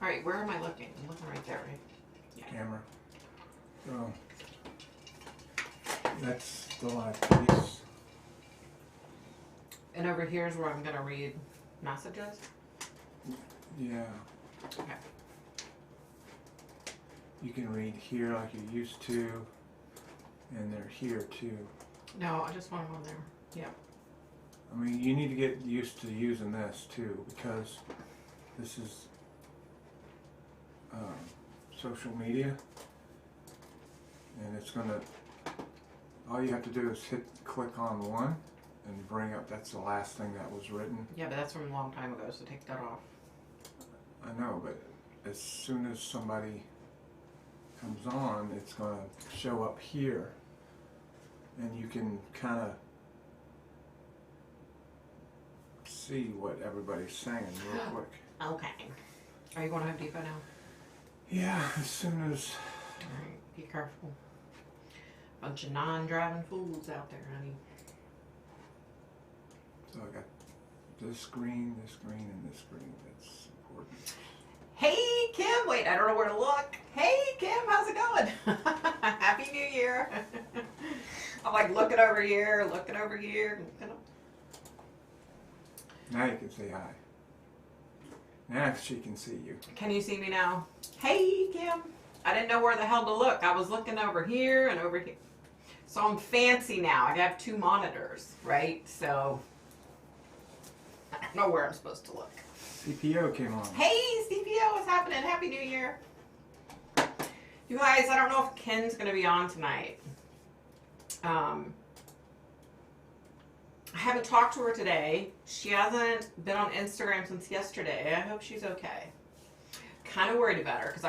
All right, where am I looking? I'm looking right there, right? Yeah. Camera. Oh. That's the live piece. And over here is where I'm going to read messages? Yeah. Okay. You can read here like you used to, and they're here too. No, I just want them on there. Yeah. I mean, you need to get used to using this too, because this is social media, and it's gonna, all you have to do is click on one and bring up, that's the last thing that was written. Yeah, but that's from a long time ago, so take that off. I know, but as soon as somebody comes on, it's gonna show up here, and you can kind of see what everybody's saying real quick. Okay. Are you going to Home Depot now? Yeah, as soon as... Alright, be careful. Bunch of non-driving fools out there, honey. So I got this screen, and this screen. That's important. Hey, Kim! Wait, I don't know where to look. Hey, Kim, how's it going? Happy New Year. I'm like looking over here, looking over here. Now you can say hi. Now she can see you. Can you see me now? Hey, Kim. I didn't know where the hell to look. I was looking over here and over here. So I'm fancy now. I have 2 monitors, right? So I don't know where I'm supposed to look. CPO came on. Hey, CPO, what's happening? Happy New Year. You guys, I don't know if Ken's going to be on tonight. I haven't talked to her today. She hasn't been on Instagram since yesterday. I hope she's okay. Kind of worried about her because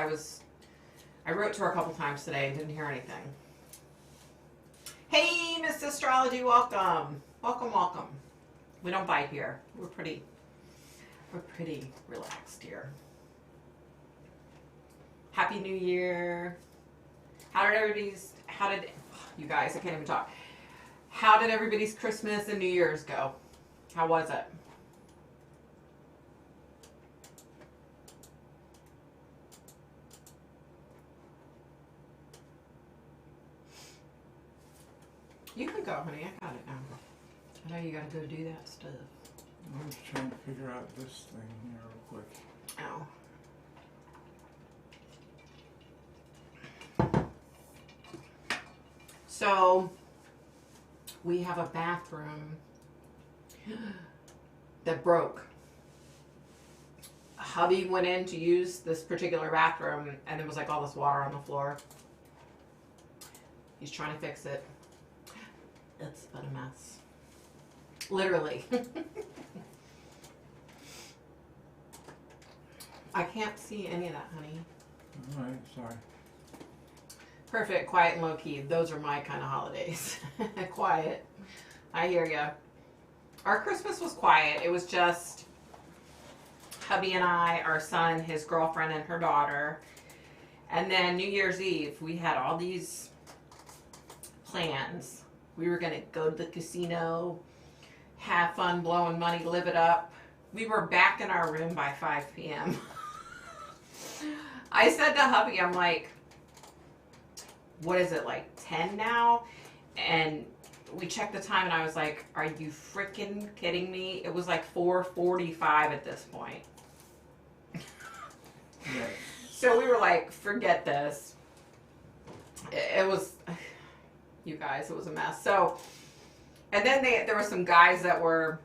I wrote to her a couple times today and didn't hear anything. Hey, Miss Astrology, welcome. Welcome, welcome. We don't bite here. We're pretty relaxed here. Happy New Year. You guys, I can't even talk. How did everybody's Christmas and New Year's go? How was it? You can go, honey. I got it now. I know you gotta go do that stuff. I'm just trying to figure out this thing here real quick. Ow. So, we have a bathroom that broke. Hubby went in to use this particular bathroom and there was like all this water on the floor. He's trying to fix it. It's been a mess. Literally. I can't see any of that, honey. Alright, sorry. Perfect, quiet and low key. Those are my kind of holidays. Quiet. I hear ya. Our Christmas was quiet. It was just hubby and I, our son, his girlfriend, and her daughter. And then New Year's Eve, we had all these plans. We were going to go to the casino, have fun, blowing money, live it up. We were back in our room by 5 p.m. I said to hubby, I'm like, what is it, like 10 now? And we checked the time and I was like, are you freaking kidding me? It was like 4:45 at this point. Yes. So we were like, forget this. It was, you guys, it was a mess. So, and then there were some guys that were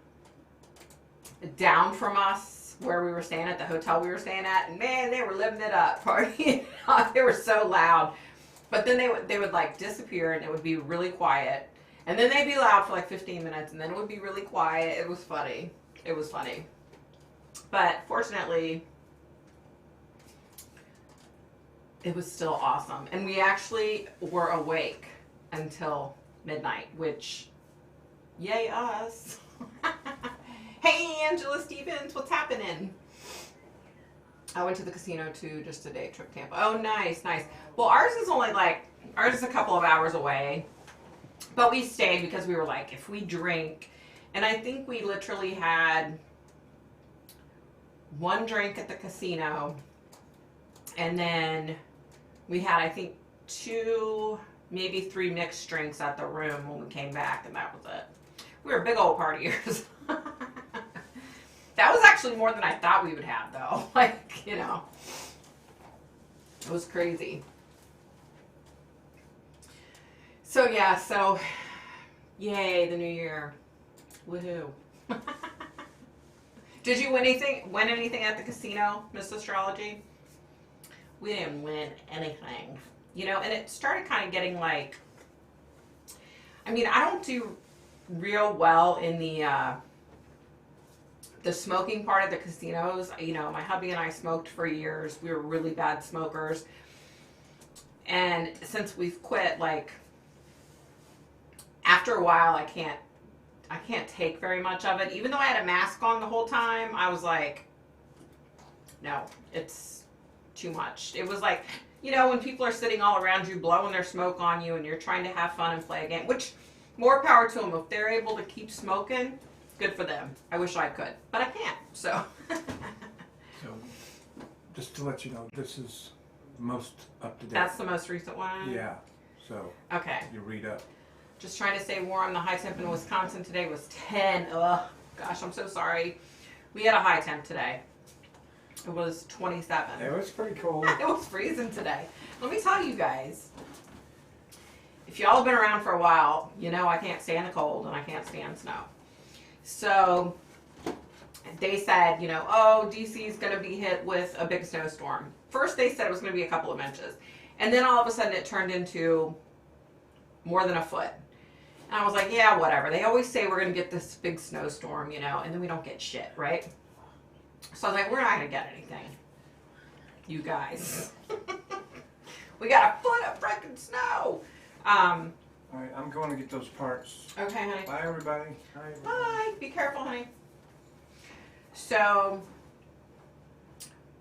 down from us where we were staying at the hotel we were staying at, and man, they were living it up, partying. They were so loud. But then they would like disappear and it would be really quiet. And then they'd be loud for like 15 minutes and then it would be really quiet. It was funny. It was funny. But fortunately, it was still awesome. And we actually were awake until midnight, which, yay us. Hey, Angela Stevens, what's happening? I went to the casino too, just a day trip, Tampa. Oh, nice, nice. Well, ours is a couple of hours away. But we stayed because we were like, if we drink, and I think we literally had one drink at the casino, And then we had, I think, 2, maybe 3 mixed drinks at the room when we came back, and that was it. We were big old partiers. That was actually more than I thought we would have, though. Like, you know, it was crazy. So, yeah, so, yay, the new year. Woohoo. Did you win anything at the casino, Miss Astrology? We didn't win anything. You know, and it started kind of getting like, I mean, I don't do real well in the smoking part of the casinos. You know, my hubby and I smoked for years. We were really bad smokers. And since we've quit, like, after a while, I can't take very much of it. Even though I had a mask on the whole time, I was like, no, it's too much. It was like, you know, when people are sitting all around you, blowing their smoke on you, and you're trying to have fun and play a game, which, more power to them. If they're able to keep smoking, good for them. I wish I could, but I can't, so. So, just to let you know, this is most up to date. That's the most recent one? Yeah, so. Okay. You read up. Just trying to stay warm. The high temp in Wisconsin today was 10. Ugh, gosh, I'm so sorry. We had a high temp today. It was 27. It was pretty cold. It was freezing today. Let me tell you guys, if y'all have been around for a while, you know I can't stand the cold and I can't stand snow. So they said, you know, oh, DC is going to be hit with a big snowstorm. First they said it was going to be a couple of inches. And then all of a sudden it turned into more than a foot. And I was like, yeah, whatever. They always say we're going to get this big snowstorm, you know, and then we don't get shit, right? So I was like, we're not going to get anything. You guys. We got a foot of freaking snow. All right, I'm going to get those parts. Okay, honey. Bye, everybody. Bye, everybody. Bye. Be careful, honey. So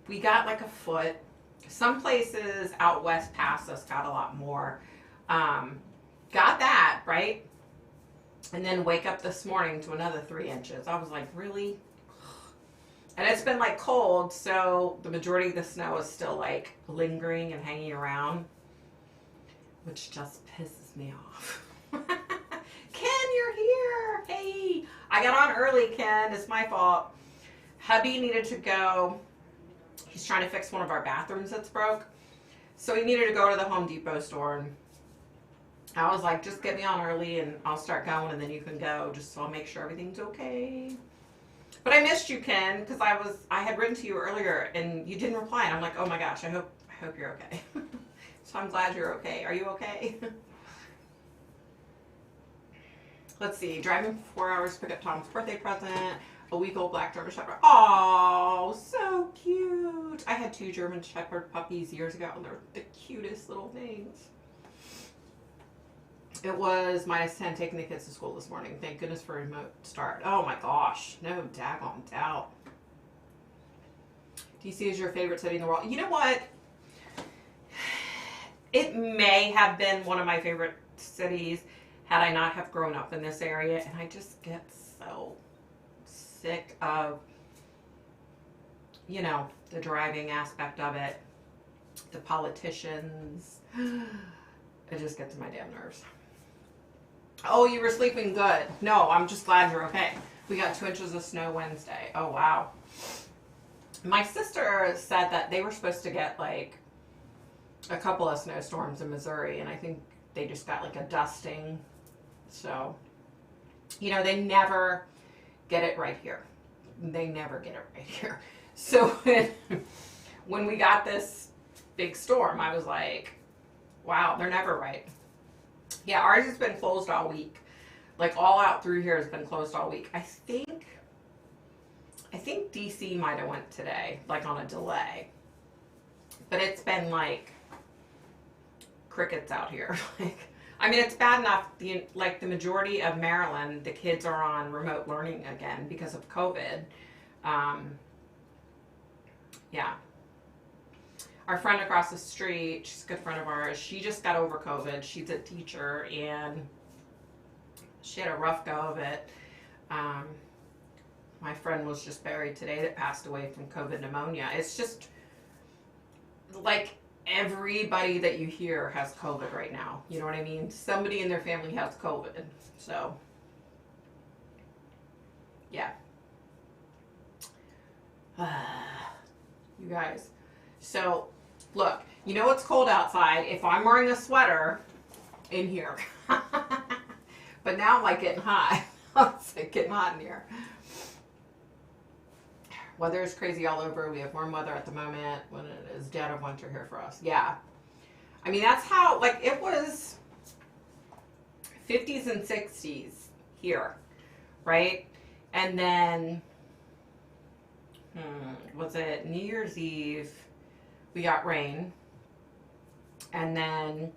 we got like a foot. Some places out west past us got a lot more. Got that, right? And then wake up this morning to another 3 inches. I was like, really? And it's been like cold, so the majority of the snow is still like lingering and hanging around, which just pisses me off. Ken, you're here. Hey, I got on early, Ken. It's my fault. Hubby needed to go. He's trying to fix one of our bathrooms that's broke. So he needed to go to the Home Depot store. And I was like, just get me on early and I'll start going and then you can go, just so I'll make sure everything's okay. But I missed you, Ken, because I had written to you earlier and you didn't reply. And I'm like, oh my gosh, I hope you're okay. So I'm glad you're okay. Are you okay? Let's see. Driving for 4 hours to pick up Tom's birthday present. A week-old black German Shepherd. Oh, so cute. I had 2 German Shepherd puppies years ago, and they're the cutest little things. It was -10 taking the kids to school this morning. Thank goodness for a remote start. Oh my gosh. No daggone doubt. DC is your favorite city in the world. You know what? It may have been one of my favorite cities had I not have grown up in this area, and I just get so sick of, you know, the driving aspect of it, the politicians. It just gets to my damn nerves. Oh, you were sleeping good. No, I'm just glad you're okay. We got 2 inches of snow Wednesday. Oh, wow. My sister said that they were supposed to get like a couple of snowstorms in Missouri, and I think they just got like a dusting. So, you know, they never get it right here. They never get it right here. So when we got this big storm, I was like, wow, they're never right. Yeah, ours has been closed all week. Like all out through here has been closed all week. I think DC might have went today, like on a delay. But it's been like crickets out here. Like, I mean, it's bad enough. The majority of Maryland, the kids are on remote learning again because of COVID. Yeah. Our friend across the street, she's a good friend of ours, she just got over COVID. She's a teacher, and she had a rough go of it. My friend was just buried today that passed away from COVID pneumonia. It's just, like everybody that you hear has COVID right now. You know what I mean? Somebody in their family has COVID. So, yeah. You guys. So, look, you know it's cold outside. If I'm wearing a sweater in here. But now I'm like getting hot. It's like getting hot in here. Weather is crazy all over. We have warm weather at the moment when it is dead of winter here for us. Yeah. I mean, that's how, like, it was 50s and 60s here, right? And then, was it New Year's Eve? We got rain. And then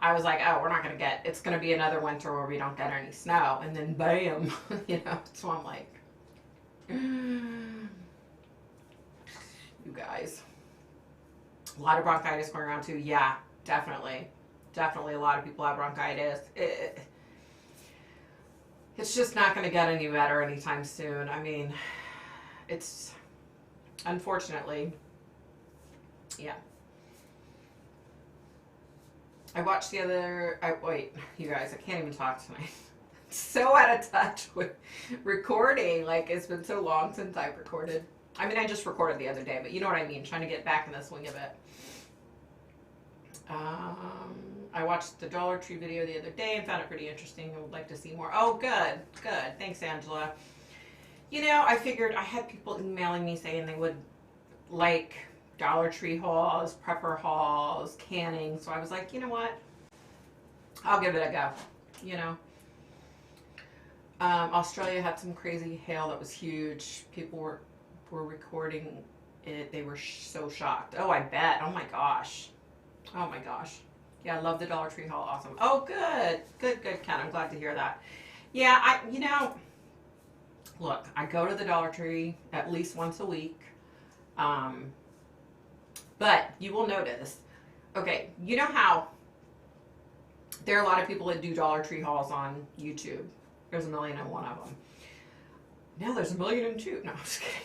I was like, oh, we're not going to get, it's going to be another winter where we don't get any snow. And then bam, you know, so I'm like, you guys. A lot of bronchitis going around too. Yeah, definitely. Definitely a lot of people have bronchitis. It's just not going to get any better anytime soon. I mean, it's, unfortunately, yeah. I watched the other, wait, you guys, I can't even talk tonight. So out of touch with recording. Like, it's been so long since I've recorded. I mean, I just recorded the other day, but you know what I mean. Trying to get back in the swing of it. I watched the Dollar Tree video the other day and found it pretty interesting. I would like to see more. Oh, good. Good. Thanks, Angela. You know, I figured I had people emailing me saying they would like Dollar Tree hauls, prepper hauls, canning. So I was like, you know what? I'll give it a go. You know. Australia had some crazy hail that was huge. People were recording it. They were so shocked. Oh, I bet. Oh my gosh. Oh my gosh. Yeah, I love the Dollar Tree haul. Awesome. Oh, good. Good, Ken. I'm glad to hear that. Yeah, you know, look, I go to the Dollar Tree at least once a week. But you will notice, okay, you know how there are a lot of people that do Dollar Tree hauls on YouTube. There's 1,000,001 of them. Now there's 1,000,002. No, I'm just kidding.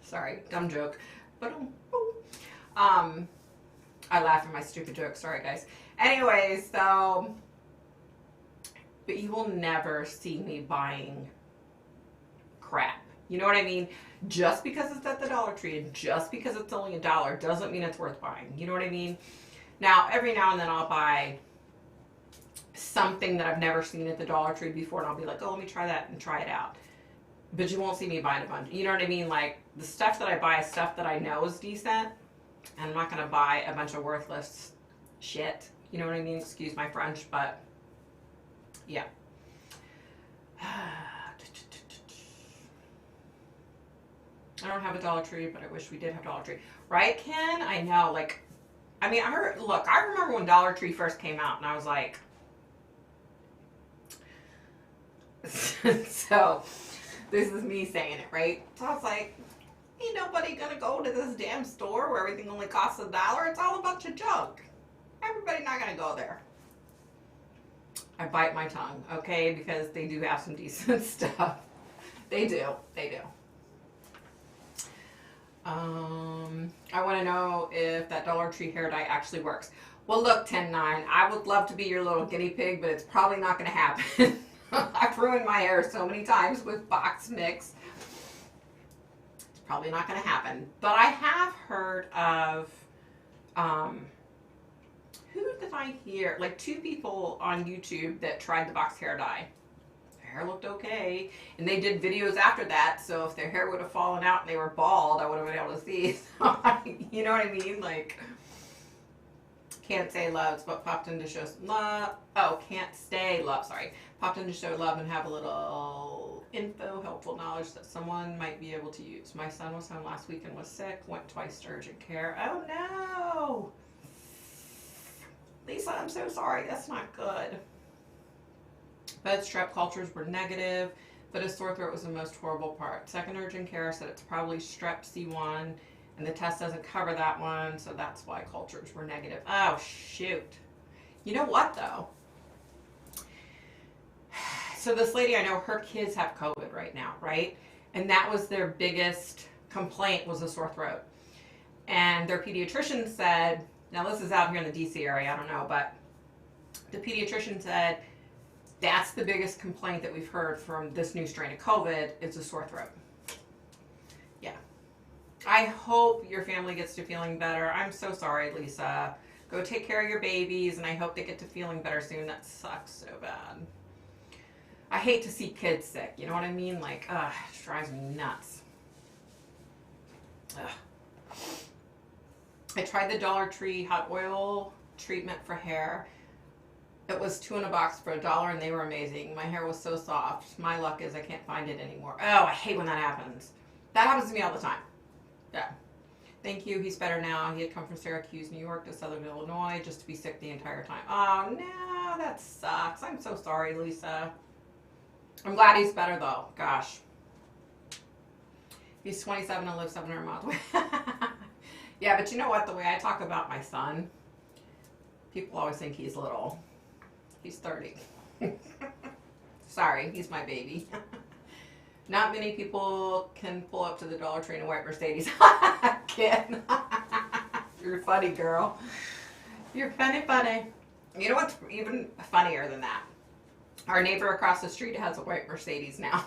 Sorry, dumb joke. But I laugh at my stupid joke. Sorry, guys. Anyways, so, but you will never see me buying crap. You know what I mean? Just because it's at the Dollar Tree and just because it's only $1 doesn't mean it's worth buying. You know what I mean? Now, every now and then I'll buy something that I've never seen at the Dollar Tree before, and I'll be like, oh, let me try that and try it out. But you won't see me buying a bunch. You know what I mean? Like, the stuff that I buy is stuff that I know is decent, and I'm not going to buy a bunch of worthless shit. You know what I mean? Excuse my French, but yeah. I don't have a Dollar Tree, but I wish we did have Dollar Tree. Right, Ken? I know. Like, I mean, look, I remember when Dollar Tree first came out, and I was like, so, this is me saying it, right? So I was like, ain't nobody gonna go to this damn store where everything only costs $1. It's all a bunch of junk. Everybody not gonna go there. I bite my tongue, okay? Because they do have some decent stuff. They do. They do. I want to know if that Dollar Tree hair dye actually works. Well, look, 10-9, I would love to be your little guinea pig, but it's probably not going to happen. I've ruined my hair so many times with box mix. It's probably not going to happen. But I have heard of, who did I hear? Like 2 people on YouTube that tried the box hair dye. Hair looked okay, and they did videos after that, so if their hair would have fallen out and they were bald, I would have been able to see. So, you know what I mean? Like, can't say loves, but popped in to show love. Oh, can't stay love, sorry. Popped in to show love and have a little info, helpful knowledge that someone might be able to use. My son was home last week and was sick, went twice to urgent care. Oh no! Lisa, I'm so sorry, that's not good. But strep cultures were negative, but his sore throat was the most horrible part. Second urgent care said it's probably strep C1, and the test doesn't cover that one, so that's why cultures were negative. Oh, shoot. You know what, though? So this lady, I know her kids have COVID right now, right? And that was their biggest complaint, was a sore throat. And their pediatrician said, now this is out here in the DC area, I don't know, but the pediatrician said that's the biggest complaint that we've heard from this new strain of COVID is a sore throat. Yeah. I hope your family gets to feeling better. I'm so sorry, Lisa. Go take care of your babies, and I hope they get to feeling better soon. That sucks so bad. I hate to see kids sick. You know what I mean? Like, it drives me nuts. Ugh. I tried the Dollar Tree hot oil treatment for hair. It was 2 in a box for $1, and they were amazing. My hair was so soft. My luck is I can't find it anymore. Oh, I hate when that happens. That happens to me all the time. Yeah. Thank you. He's better now. He had come from Syracuse, New York to Southern Illinois just to be sick the entire time. Oh, no, that sucks. I'm so sorry, Lisa. I'm glad he's better, though. Gosh. He's 27 and lives 700 miles away. Yeah, but you know what? The way I talk about my son, people always think he's little. He's 30. Sorry, he's my baby. Not many people can pull up to the Dollar Tree in a white Mercedes. Kid. You're funny, girl. You're funny. You know what's even funnier than that? Our neighbor across the street has a white Mercedes now.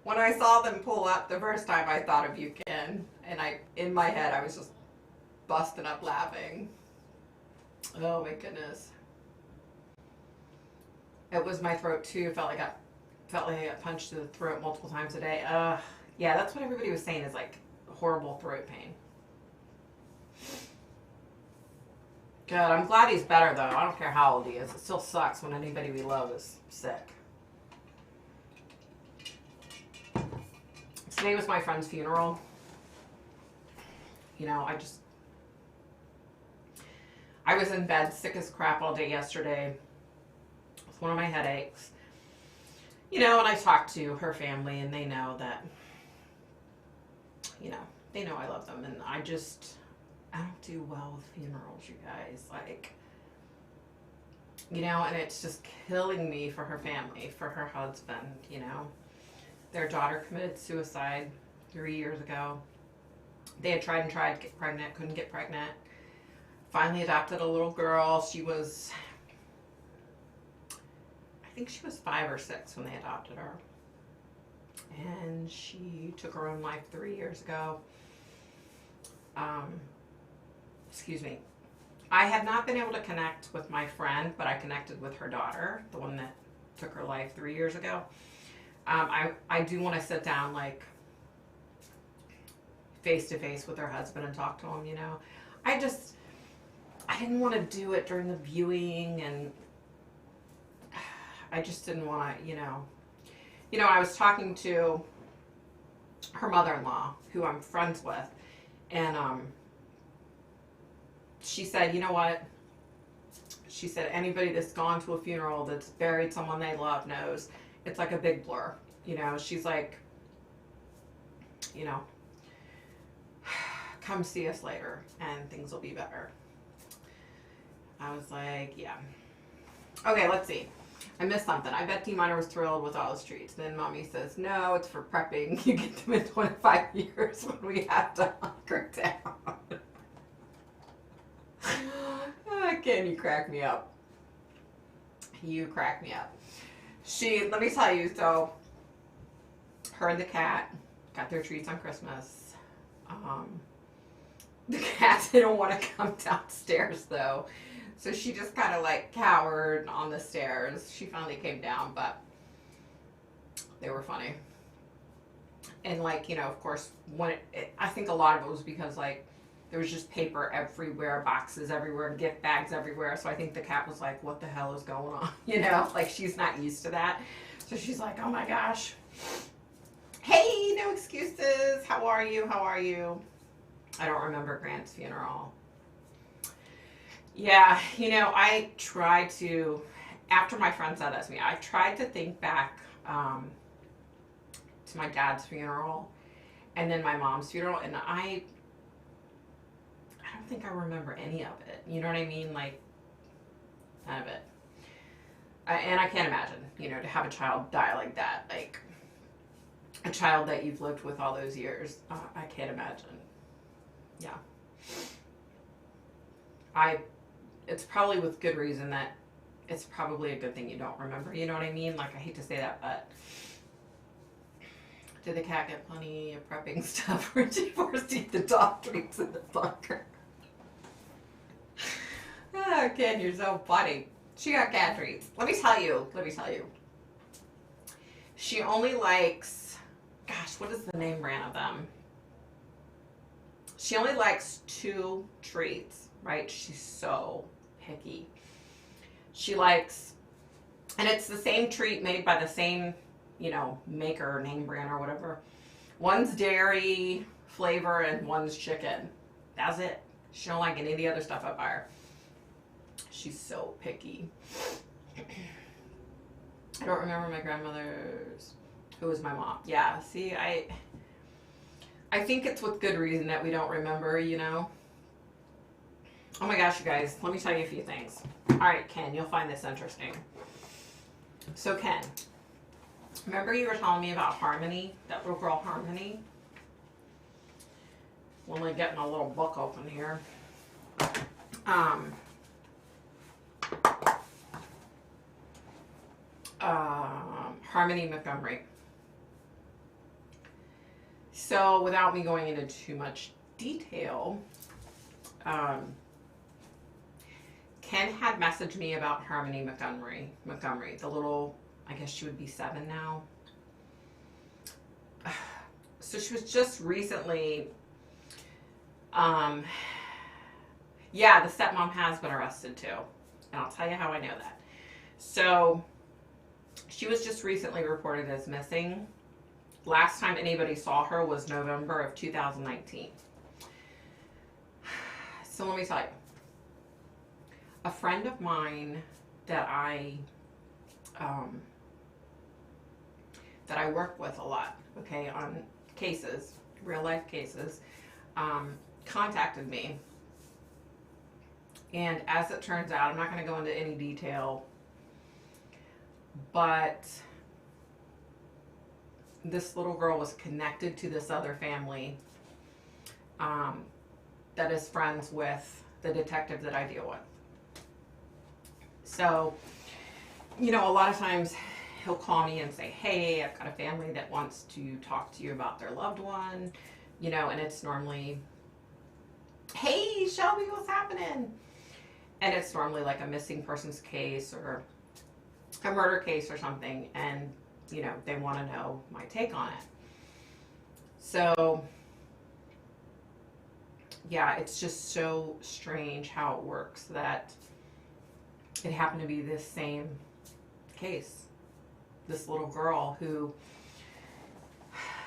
When I saw them pull up the first time, I thought of you, Ken. And in my head, I was just busting up laughing. Oh my goodness. It was my throat too. Felt like I got punched to the throat multiple times a day. Yeah, that's what everybody was saying is like horrible throat pain. Good. I'm glad he's better though. I don't care how old he is. It still sucks when anybody we love is sick. Today was my friend's funeral. You know, I was in bed sick as crap all day yesterday with one of my headaches. You know, and I talked to her family and they know that, you know, they know I love them. And I don't do well with funerals, you guys. Like, you know, and it's just killing me for her family, for her husband, you know. Their daughter committed suicide 3 years ago. They had tried to get pregnant, couldn't get pregnant. Finally adopted a little girl. She was, I think she was 5 or 6 when they adopted her. And she took her own life 3 years ago. Excuse me. I have not been able to connect with my friend, but I connected with her daughter, the one that took her life 3 years ago. I do want to sit down, like, face to face with her husband and talk to him, you know. I didn't want to do it during the viewing, and I just didn't want to, you know. You know, I was talking to her mother-in-law, who I'm friends with, and she said, you know what? She said, anybody that's gone to a funeral that's buried someone they love knows it's like a big blur. You know, she's like, you know, come see us later and things will be better. I was like, yeah. Okay, let's see. I missed something. I bet D-Miner was thrilled with all his treats. Then Mommy says, no, it's for prepping. You get them in 25 years when we have to hunker down. Can you crack me up? You crack me up. Let me tell you, so her and the cat got their treats on Christmas. The cat didn't want to come downstairs though. So she just kind of like cowered on the stairs. She finally came down, but they were funny. And like, you know, of course, I think a lot of it was because like there was just paper everywhere, boxes everywhere, gift bags everywhere. So I think the cat was like, what the hell is going on? You know, like she's not used to that. So she's like, oh my gosh. Hey, no excuses. How are you? How are you? I don't remember Grant's funeral. Yeah, you know, I tried to, after my friend said that to me, I tried to think back to my dad's funeral and then my mom's funeral, and I don't think I remember any of it. You know what I mean? Like, none of it. And I can't imagine, you know, to have a child die like that. Like, a child that you've lived with all those years. I can't imagine. Yeah. It's probably with good reason that it's probably a good thing you don't remember. You know what I mean? Like, I hate to say that, but did the cat get plenty of prepping stuff when she forced to eat the dog treats in the bunker? Oh, kid, you're so funny. She got cat treats. Let me tell you. She only likes, gosh, what is the name brand of them? She only likes 2 treats, right? She's so picky. She likes, and it's the same treat made by the same, you know, maker, name brand or whatever. One's dairy flavor and one's chicken. That's it. She don't like any of the other stuff I buy her. She's so picky. I don't remember my grandmother's. Who was my mom? Yeah, see, I think it's with good reason that we don't remember, you know. Oh my gosh, you guys, let me tell you a few things. All right, Ken, you'll find this interesting. So, Ken, remember you were telling me about Harmony, that little girl Harmony? We're only getting a little book open here. Harmony Montgomery. So, without me going into too much detail, Ken had messaged me about Harmony Montgomery, the little, I guess she would be 7 now. So she was just recently, yeah, the stepmom has been arrested too. And I'll tell you how I know that. So she was just recently reported as missing. Last time anybody saw her was November of 2019. So let me tell you. A friend of mine that I work with a lot, okay, on cases, real life cases, contacted me. And as it turns out, I'm not going to go into any detail, but this little girl was connected to this other family that is friends with the detective that I deal with. So, you know, a lot of times he'll call me and say, hey, I've got a family that wants to talk to you about their loved one, you know, and it's normally, hey, Shelby, what's happening? And it's normally like a missing persons case or a murder case or something, and, you know, they want to know my take on it. So, yeah, it's just so strange how it works that it happened to be this same case. This little girl who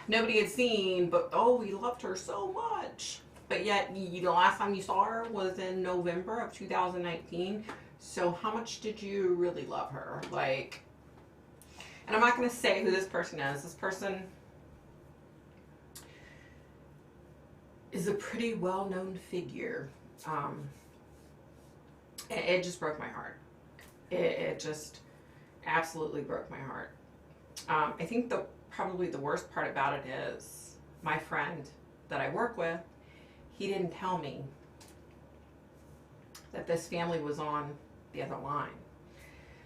nobody had seen, but oh, he loved her so much. But yet, the last time you saw her was in November of 2019. So how much did you really love her? Like, and I'm not going to say who this person is. This person is a pretty well-known figure. It just broke my heart. It just absolutely broke my heart. I think probably the worst part about it is my friend that I work with, he didn't tell me that this family was on the other line.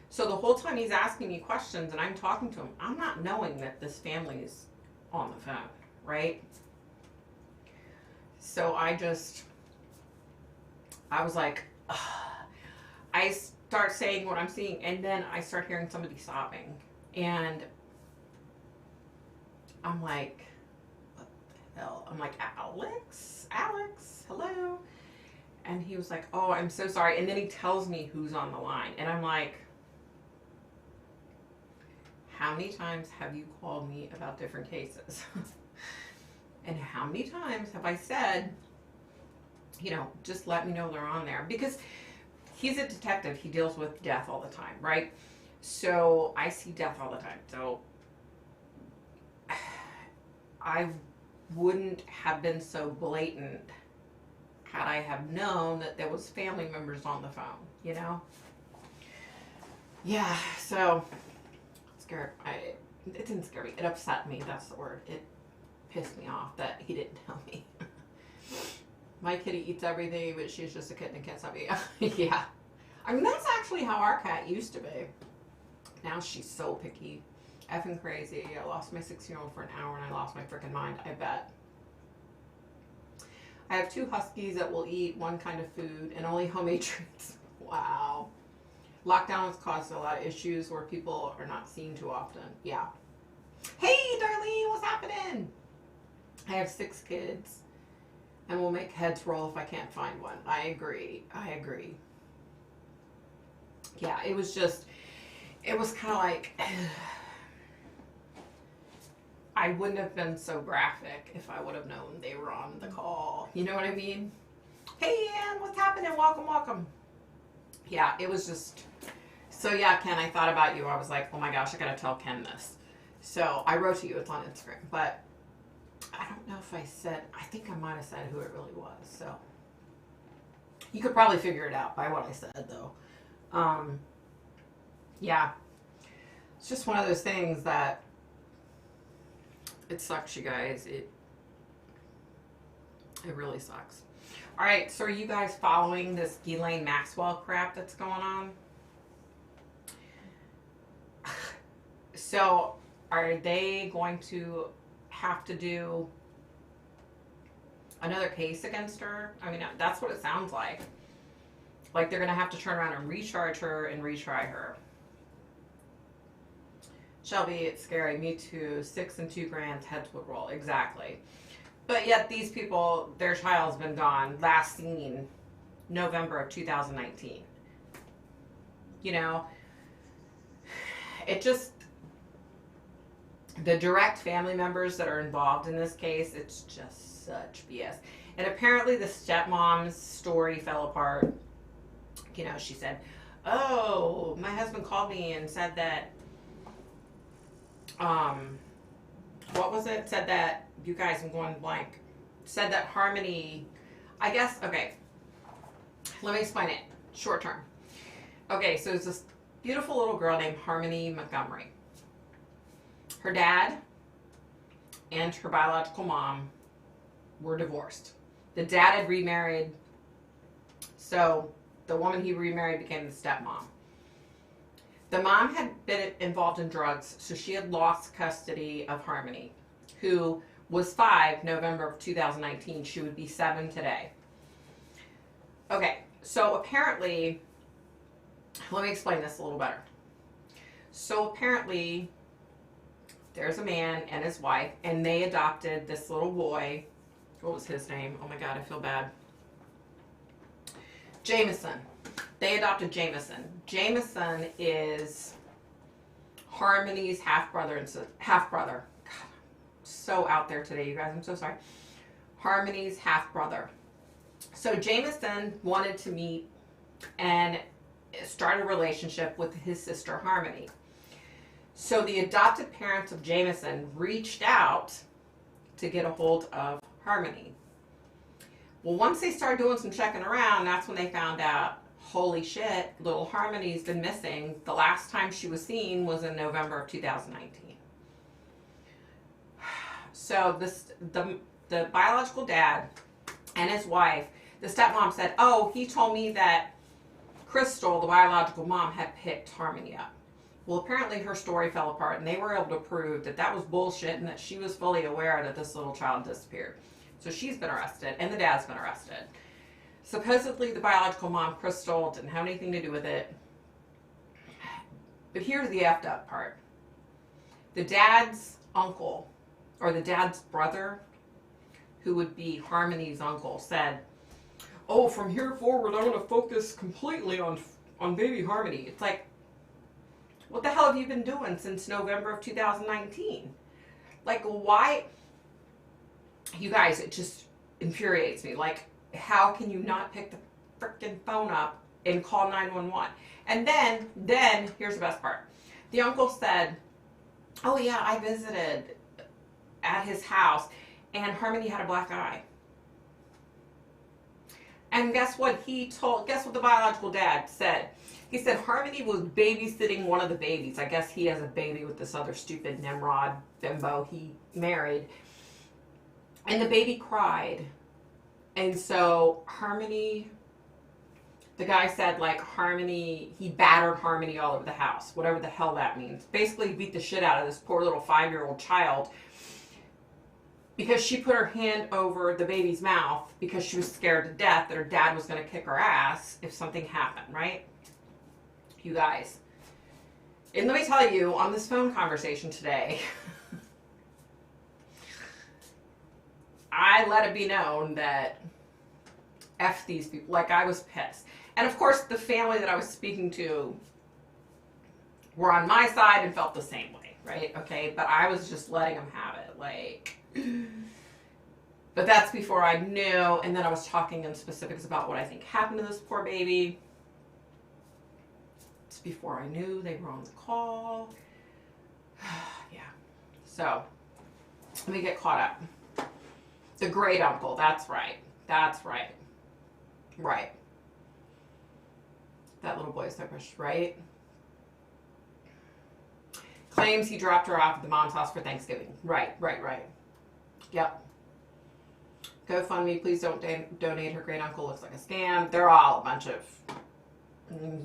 So the whole time he's asking me questions and I'm talking to him, I'm not knowing that this family is on the phone, right? So I was like, ugh. I start saying what I'm seeing, and then I start hearing somebody sobbing, and I'm like, what the hell? I'm like, Alex, hello? And he was like, oh, I'm so sorry. And then he tells me who's on the line, and I'm like, how many times have you called me about different cases? And how many times have I said, you know, just let me know they're on there? Because he's a detective. He deals with death all the time, right? So I see death all the time. So I wouldn't have been so blatant had I have known that there was family members on the phone, you know? Yeah, so scared. it didn't scare me. It upset me. That's the word. It pissed me off that he didn't tell me. My kitty eats everything, but she's just a kitten and can't stop eating. Yeah. I mean, that's actually how our cat used to be. Now she's so picky. Effing crazy. I lost my 6-year-old for an hour and I lost my freaking mind, I bet. I have 2 huskies that will eat one kind of food and only homemade treats. Wow. Lockdown has caused a lot of issues where people are not seen too often. Yeah. Hey, Darlene, what's happening? I have 6 kids and will make heads roll if I can't find one. I agree. I agree. Yeah, it was kind of like, I wouldn't have been so graphic if I would have known they were on the call. You know what I mean? Hey, Ann, what's happening? Welcome, welcome. Yeah, it was just, so yeah, Ken, I thought about you. I was like, oh my gosh, I gotta tell Ken this. So I wrote to you, it's on Instagram, but I don't know if I think I might have said who it really was. So you could probably figure it out by what I said though. Yeah, it's just one of those things that it sucks, you guys. It really sucks. All right, so are you guys following this Ghislaine Maxwell crap that's going on? So are they going to have to do another case against her? I mean, that's what it sounds like. Like they're going to have to turn around and recharge her and retry her. Shelby, it's scary. Me too. 6 and 2 grand, heads would roll. Exactly. But yet these people, their child's been gone. Last seen November of 2019. You know, it just, the direct family members that are involved in this case, it's just such BS. And apparently the stepmom's story fell apart. You know, she said, oh, my husband called me and said that, what was it? Said that, you guys, I'm going blank. Said that Harmony, I guess, okay. Let me explain it, short term. Okay, so there's this beautiful little girl named Harmony Montgomery. Her dad and her biological mom were divorced. The dad had remarried, so the woman he remarried became the stepmom. The mom had been involved in drugs, so she had lost custody of Harmony, who was 5 November of 2019. She would be 7 today. Okay, so apparently, let me explain this a little better. So apparently, there's a man and his wife, and they adopted this little boy. What was his name? Oh my God, I feel bad. Jameson. They adopted Jameson. Jameson is Harmony's half-brother and half-brother. God, I'm so out there today, you guys. I'm so sorry. Harmony's half-brother. So Jameson wanted to meet and start a relationship with his sister Harmony. So the adopted parents of Jameson reached out to get a hold of Harmony. Well, once they started doing some checking around, that's when they found out, holy shit, little Harmony's been missing. The last time she was seen was in November of 2019. So the biological dad and his wife, the stepmom said, oh, he told me that Crystal, the biological mom, had picked Harmony up. Well, apparently her story fell apart, and they were able to prove that that was bullshit and that she was fully aware that this little child disappeared. So she's been arrested, and the dad's been arrested. Supposedly, the biological mom, Crystal, didn't have anything to do with it. But here's the effed up part. The dad's uncle, or the dad's brother, who would be Harmony's uncle, said, oh, from here forward, I want to focus completely on baby Harmony. It's like, what the hell have you been doing since November of 2019? Like, why? You guys, it just infuriates me. Like, how can you not pick the frickin' phone up and call 911? And then, here's the best part. The uncle said, oh yeah, I visited at his house and Harmony had a black eye. And guess what guess what the biological dad said? He said Harmony was babysitting one of the babies. I guess he has a baby with this other stupid Nimrod bimbo he married. And the baby cried. And so Harmony, the guy said, like, Harmony, he battered Harmony all over the house, whatever the hell that means. Basically beat the shit out of this poor little 5-year-old child because she put her hand over the baby's mouth because she was scared to death that her dad was going to kick her ass if something happened, right? You guys. And let me tell you, on this phone conversation today, I let it be known that F these people. Like, I was pissed. And of course, the family that I was speaking to were on my side and felt the same way, right? Okay, but I was just letting them have it. Like, but that's before I knew. And then I was talking in specifics about what I think happened to this poor baby. It's before I knew they were on the call. Yeah. So, let me get caught up. The great uncle. That's right. That's right. Right. That little boy's so precious, right? Claims he dropped her off at the mom's house for Thanksgiving. Right. Yep. GoFundMe, please don't donate. Her great uncle looks like a scam. They're all a bunch of,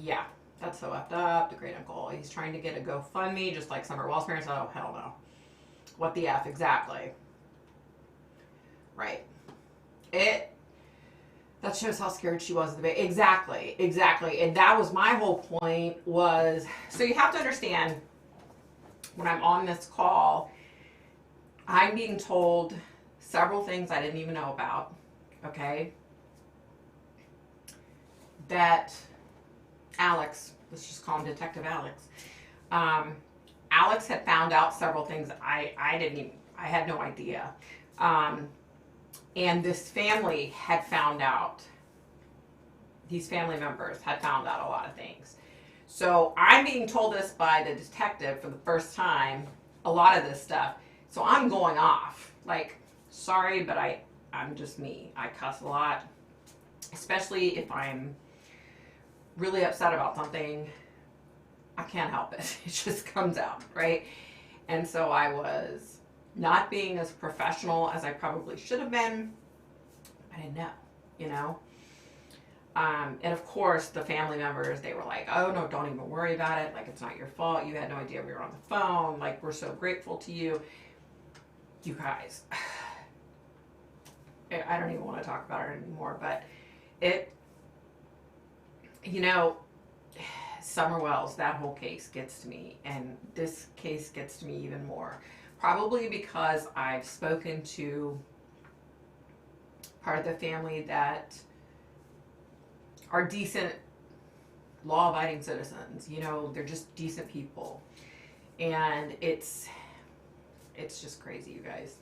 yeah, that's so effed up. The great uncle, he's trying to get a GoFundMe, just like Summer Wells' parents. Oh, hell no. What the F, exactly. Right. That shows how scared she was of the baby. Exactly. And that was my whole point was, so you have to understand, when I'm on this call, I'm being told several things I didn't even know about, okay? That Alex, let's just call him Detective Alex, Alex had found out several things I had no idea. And this family had found out, these family members had found out a lot of things. So I'm being told this by the detective for the first time, a lot of this stuff. So I'm going off. Like, sorry, but I'm just me. I cuss a lot, especially if I'm really upset about something. I can't help it. It just comes out, right? And so I was not being as professional as I probably should have been. I didn't know, you know? And of course, the family members, they were like, oh, no, don't even worry about it. Like, it's not your fault. You had no idea we were on the phone. Like, we're so grateful to you. You guys, I don't even want to talk about it anymore, but you know, Summer Wells, that whole case gets to me, and this case gets to me even more. Probably because I've spoken to part of the family that are decent, law-abiding citizens. You know, they're just decent people. And it's just crazy, you guys.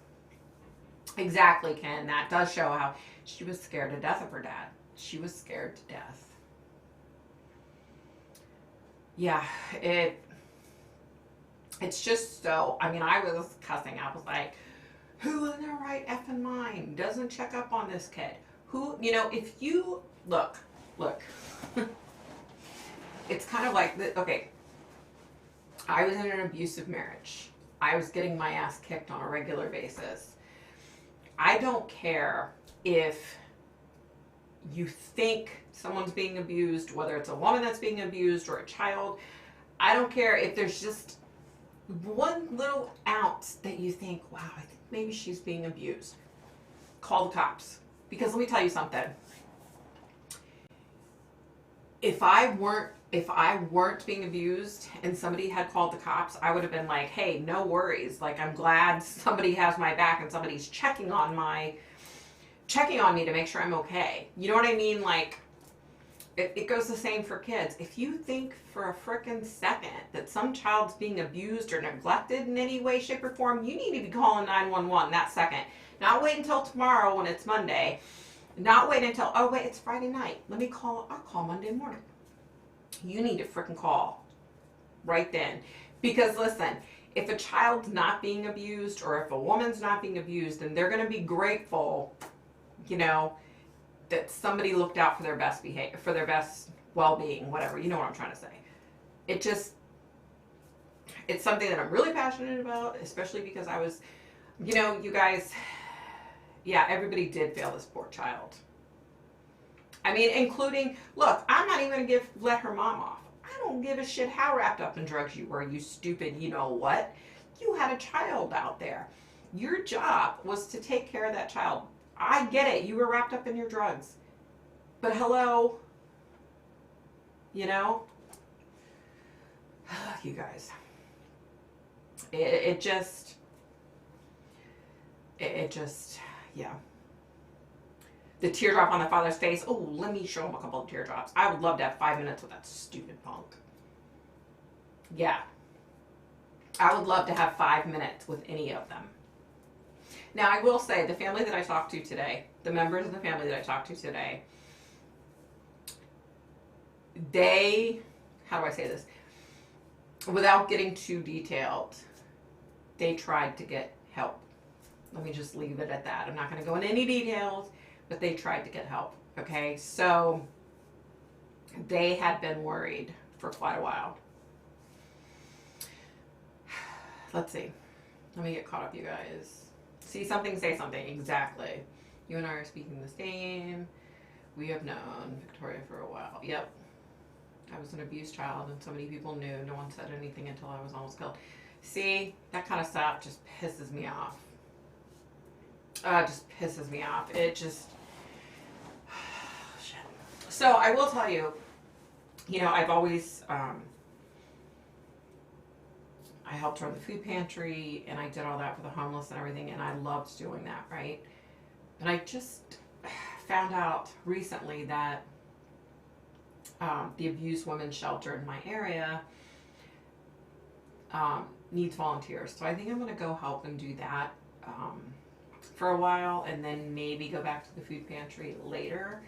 Exactly, Ken. That does show how she was scared to death of her dad. She was scared to death. Yeah, it's just so, I mean, I was cussing. I was like, who in their right effing mind doesn't check up on this kid? Who, you know, if you, look, it's kind of like, okay, I was in an abusive marriage. I was getting my ass kicked on a regular basis. I don't care if you think someone's being abused, whether it's a woman that's being abused or a child. I don't care if there's just one little ounce that you think, wow, I think maybe she's being abused. Call the cops. Because let me tell you something. If I weren't being abused and somebody had called the cops, I would have been like, hey, no worries. Like, I'm glad somebody has my back and somebody's checking on me to make sure I'm okay. You know what I mean? Like, it goes the same for kids. If you think for a frickin' second that some child's being abused or neglected in any way, shape, or form, you need to be calling 911 that second. Not wait until tomorrow when it's Monday. Not wait until, oh wait, it's Friday night. I'll call Monday morning. You need to frickin' call right then. Because listen, if a child's not being abused or if a woman's not being abused, then they're going to be grateful, you know, that somebody looked out for their best behavior, for their best well-being, whatever. You know what I'm trying to say. It's something that I'm really passionate about, especially because I was, you guys, yeah, everybody did fail this poor child. I mean, including, look, I'm not even going to let her mom off. I don't give a shit how wrapped up in drugs you were, you stupid, you know what? You had a child out there. Your job was to take care of that child. I get it. You were wrapped up in your drugs. But hello, you guys. It just, yeah. The teardrop on the father's face. Oh, let me show him a couple of teardrops. I would love to have 5 minutes with that stupid punk. Yeah. I would love to have 5 minutes with any of them. Now, I will say, the family that I talked to today, the members of the family that I talked to today, they, how do I say this? Without getting too detailed, they tried to get help. Let me just leave it at that. I'm not going to go into any details, but they tried to get help. Okay, so they had been worried for quite a while. Let's see. Let me get caught up, you guys. See something, say something. Exactly. You and I are speaking the same. We have known Victoria for a while. Yep. I was an abused child, and so many people knew. No one said anything until I was almost killed. See, that kind of stuff just pisses me off. Just pisses me off. It just, shit. So I will tell you, I've always, I helped run the food pantry, and I did all that for the homeless and everything, and I loved doing that, right? And I just found out recently that the abused women's shelter in my area needs volunteers. So I think I'm going to go help and do that for a while, and then maybe go back to the food pantry later.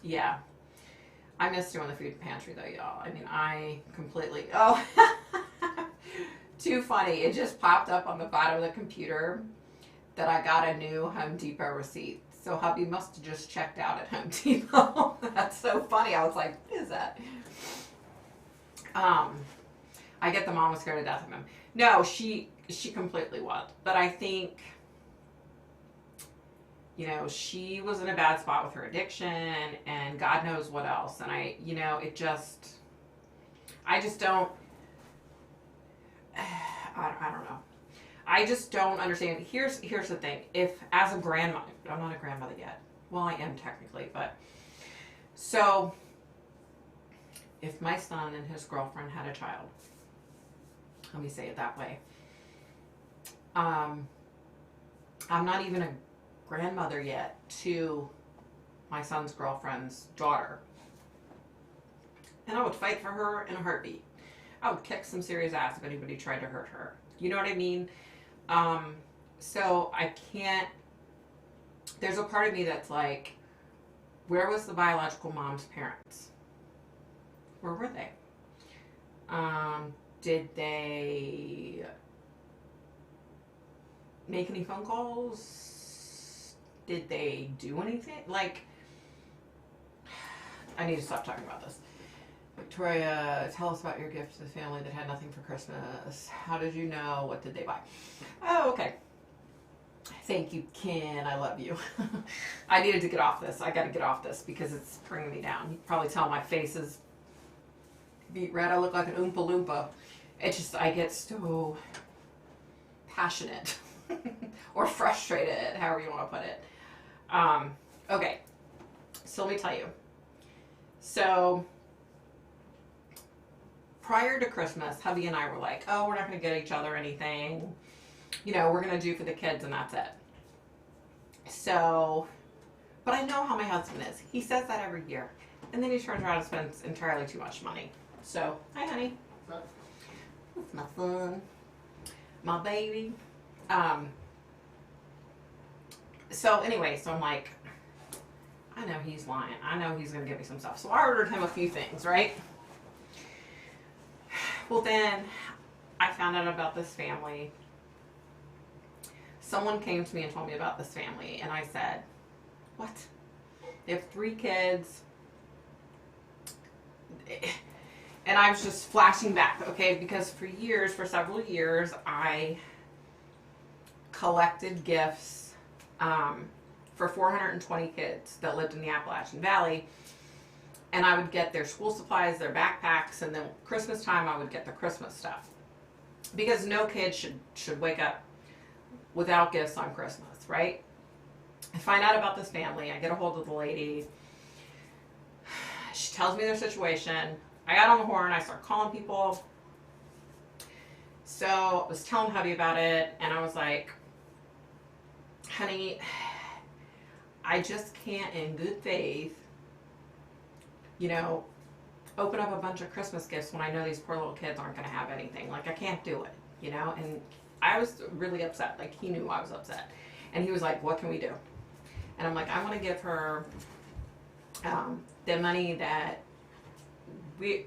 Yeah. I miss doing the food pantry though, y'all. I mean, I completely, too funny. It just popped up on the bottom of the computer that I got a new Home Depot receipt. So hubby must have just checked out at Home Depot. That's so funny. I was like, what is that? I get the mom was scared to death of him. No, she completely was. But I think, she was in a bad spot with her addiction and God knows what else. And I just don't, I don't know. I just don't understand. Here's the thing. If as a grandmother, I'm not a grandmother yet. Well, I am technically, but so if my son and his girlfriend had a child, let me say it that way. I'm not even a grandmother yet to my son's girlfriend's daughter. And I would fight for her in a heartbeat. I would kick some serious ass if anybody tried to hurt her. You know what I mean? So I can't, there's a part of me that's like, where was the biological mom's parents? Where were they? Did they make any phone calls? Did they do anything? Like, I need to stop talking about this. Victoria, tell us about your gift to the family that had nothing for Christmas. How did you know? What did they buy? Oh, okay. Thank you, Ken. I love you. I needed to get off this. I got to get off this because it's bringing me down. You can probably tell my face is beet red. I look like an Oompa Loompa. It's just, I get so passionate or frustrated, however you want to put it. Okay. So let me tell you. So prior to Christmas, hubby and I were like, oh, we're not going to get each other anything. We're going to do for the kids and that's it. So, but I know how my husband is. He says that every year. And then he turns around and spends entirely too much money. So, hi, honey. That's my son. My baby. So anyway, so I'm like, I know he's lying. I know he's going to give me some stuff. So I ordered him a few things, right? Well, then I found out about this family. someone came to me and told me about this family, and I said, what? They have 3 kids. And I was just flashing back, okay, because for several years, I collected gifts for 420 kids that lived in the Appalachian Valley. And I would get their school supplies, their backpacks, and then Christmas time, I would get the Christmas stuff. Because no kid should wake up without gifts on Christmas, right? I find out about this family. I get a hold of the lady. She tells me their situation. I got on the horn. I start calling people. So I was telling Hubby about it, and I was like, honey, I just can't in good faith, open up a bunch of Christmas gifts when I know these poor little kids aren't going to have anything. Like, I can't do it, And I was really upset. Like, he knew I was upset. And he was like, what can we do? And I'm like, I want to give her the money that we...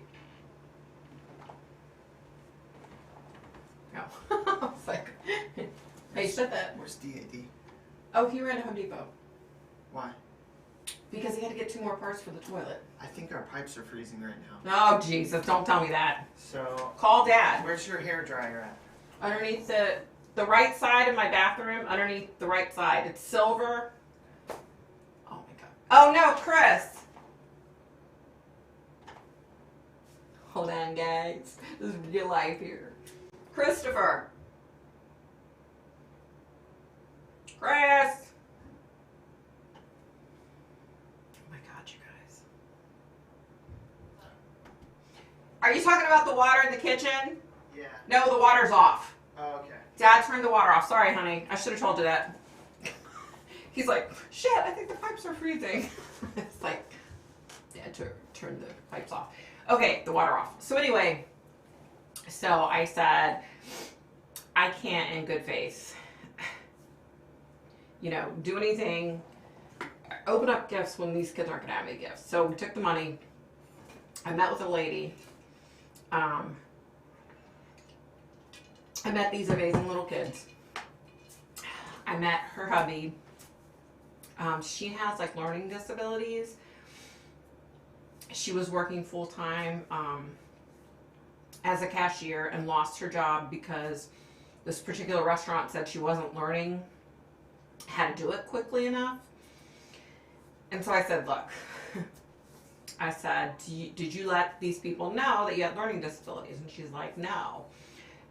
No. I was like, hey, you said that. Where's DAD? Oh, he ran to Home Depot. Why? Because he had to get 2 more parts for the toilet. I think our pipes are freezing right now. Oh, Jesus, don't tell me that. So, Call Dad. where's your hair dryer at? Underneath the right side of my bathroom, underneath the right side. It's silver. Oh, my God. Oh, no, Chris. Hold on, guys. This is real life here. Christopher. Chris. Oh, my God, you guys. Are you talking about the water in the kitchen? Yeah. No, the water's off. Oh, okay. Dad turned the water off. Sorry, honey. I should have told you that. He's like, shit, I think the pipes are freezing. It's like, yeah, turn the pipes off. Okay, the water off. So anyway, so I said, I can't in good faith, do anything, open up gifts when these kids aren't going to have any gifts. So we took the money. I met with a lady. I met these amazing little kids. I met her hubby. She has like learning disabilities. She was working full time as a cashier and lost her job because this particular restaurant said she wasn't learning how to do it quickly enough. And so I said, look, I said, did you let these people know that you had learning disabilities? And she's like, no.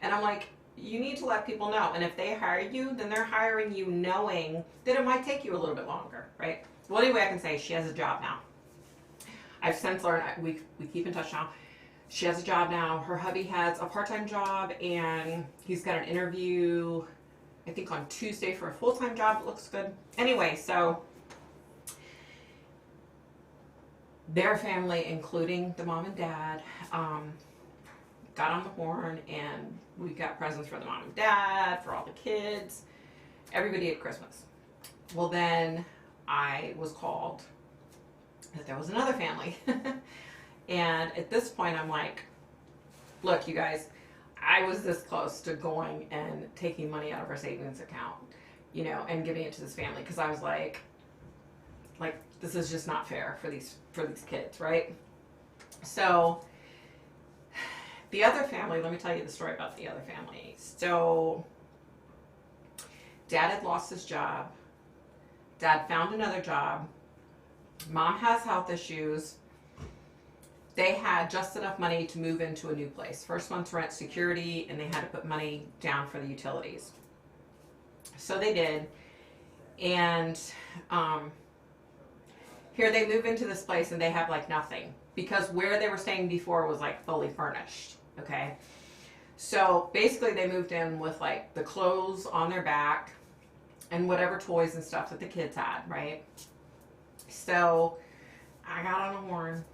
And I'm like, you need to let people know. And if they hire you, then they're hiring you knowing that it might take you a little bit longer, right? Well, anyway, I can say she has a job now. I've since learned, we keep in touch now. She has a job now. Her hubby has a part-time job, and he's got an interview, I think on Tuesday for a full-time job. It looks good. Anyway, so their family, including the mom and dad, got on the horn, and we got presents for the mom and dad, for all the kids. Everybody at Christmas. Well, then I was called that there was another family. And at this point, I'm like, look, you guys, I was this close to going and taking money out of our savings account, and giving it to this family. Because I was like, this is just not fair for these kids, right? So the other family, let me tell you the story about the other family. So Dad had lost his job. Dad found another job. Mom has health issues. They had just enough money to move into a new place. First month's rent, security, and they had to put money down for the utilities. So they did. And here they move into this place, and they have nothing. Because where they were staying before was fully furnished. Okay. So basically they moved in with the clothes on their back and whatever toys and stuff that the kids had, right? So I got on a horn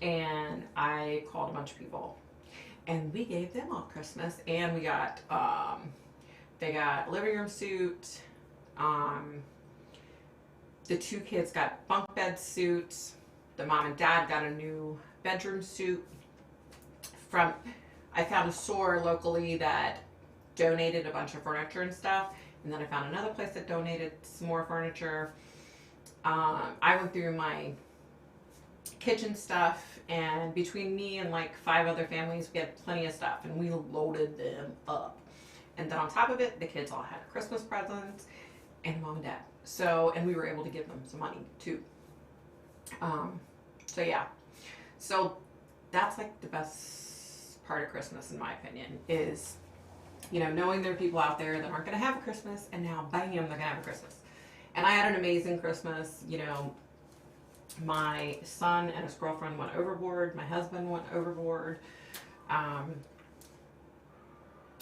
and I called a bunch of people, and we gave them all Christmas, and we got they got a living room suit. The 2 kids got bunk bed suits. The mom and dad got a new bedroom suit. I found a store locally that donated a bunch of furniture and stuff, And then I found another place that donated some more furniture. I went through my kitchen stuff, and between me and like 5 other families, we had plenty of stuff, and we loaded them up. And then on top of it, the kids all had Christmas presents, and mom and dad. So, and we were able to give them some money too. So yeah. So that's like the best part of Christmas, in my opinion, is, you know, knowing there are people out there that aren't going to have a Christmas, and now bam, they're going to have a Christmas. And I had an amazing Christmas. You know, my son and his girlfriend went overboard. My husband went overboard. I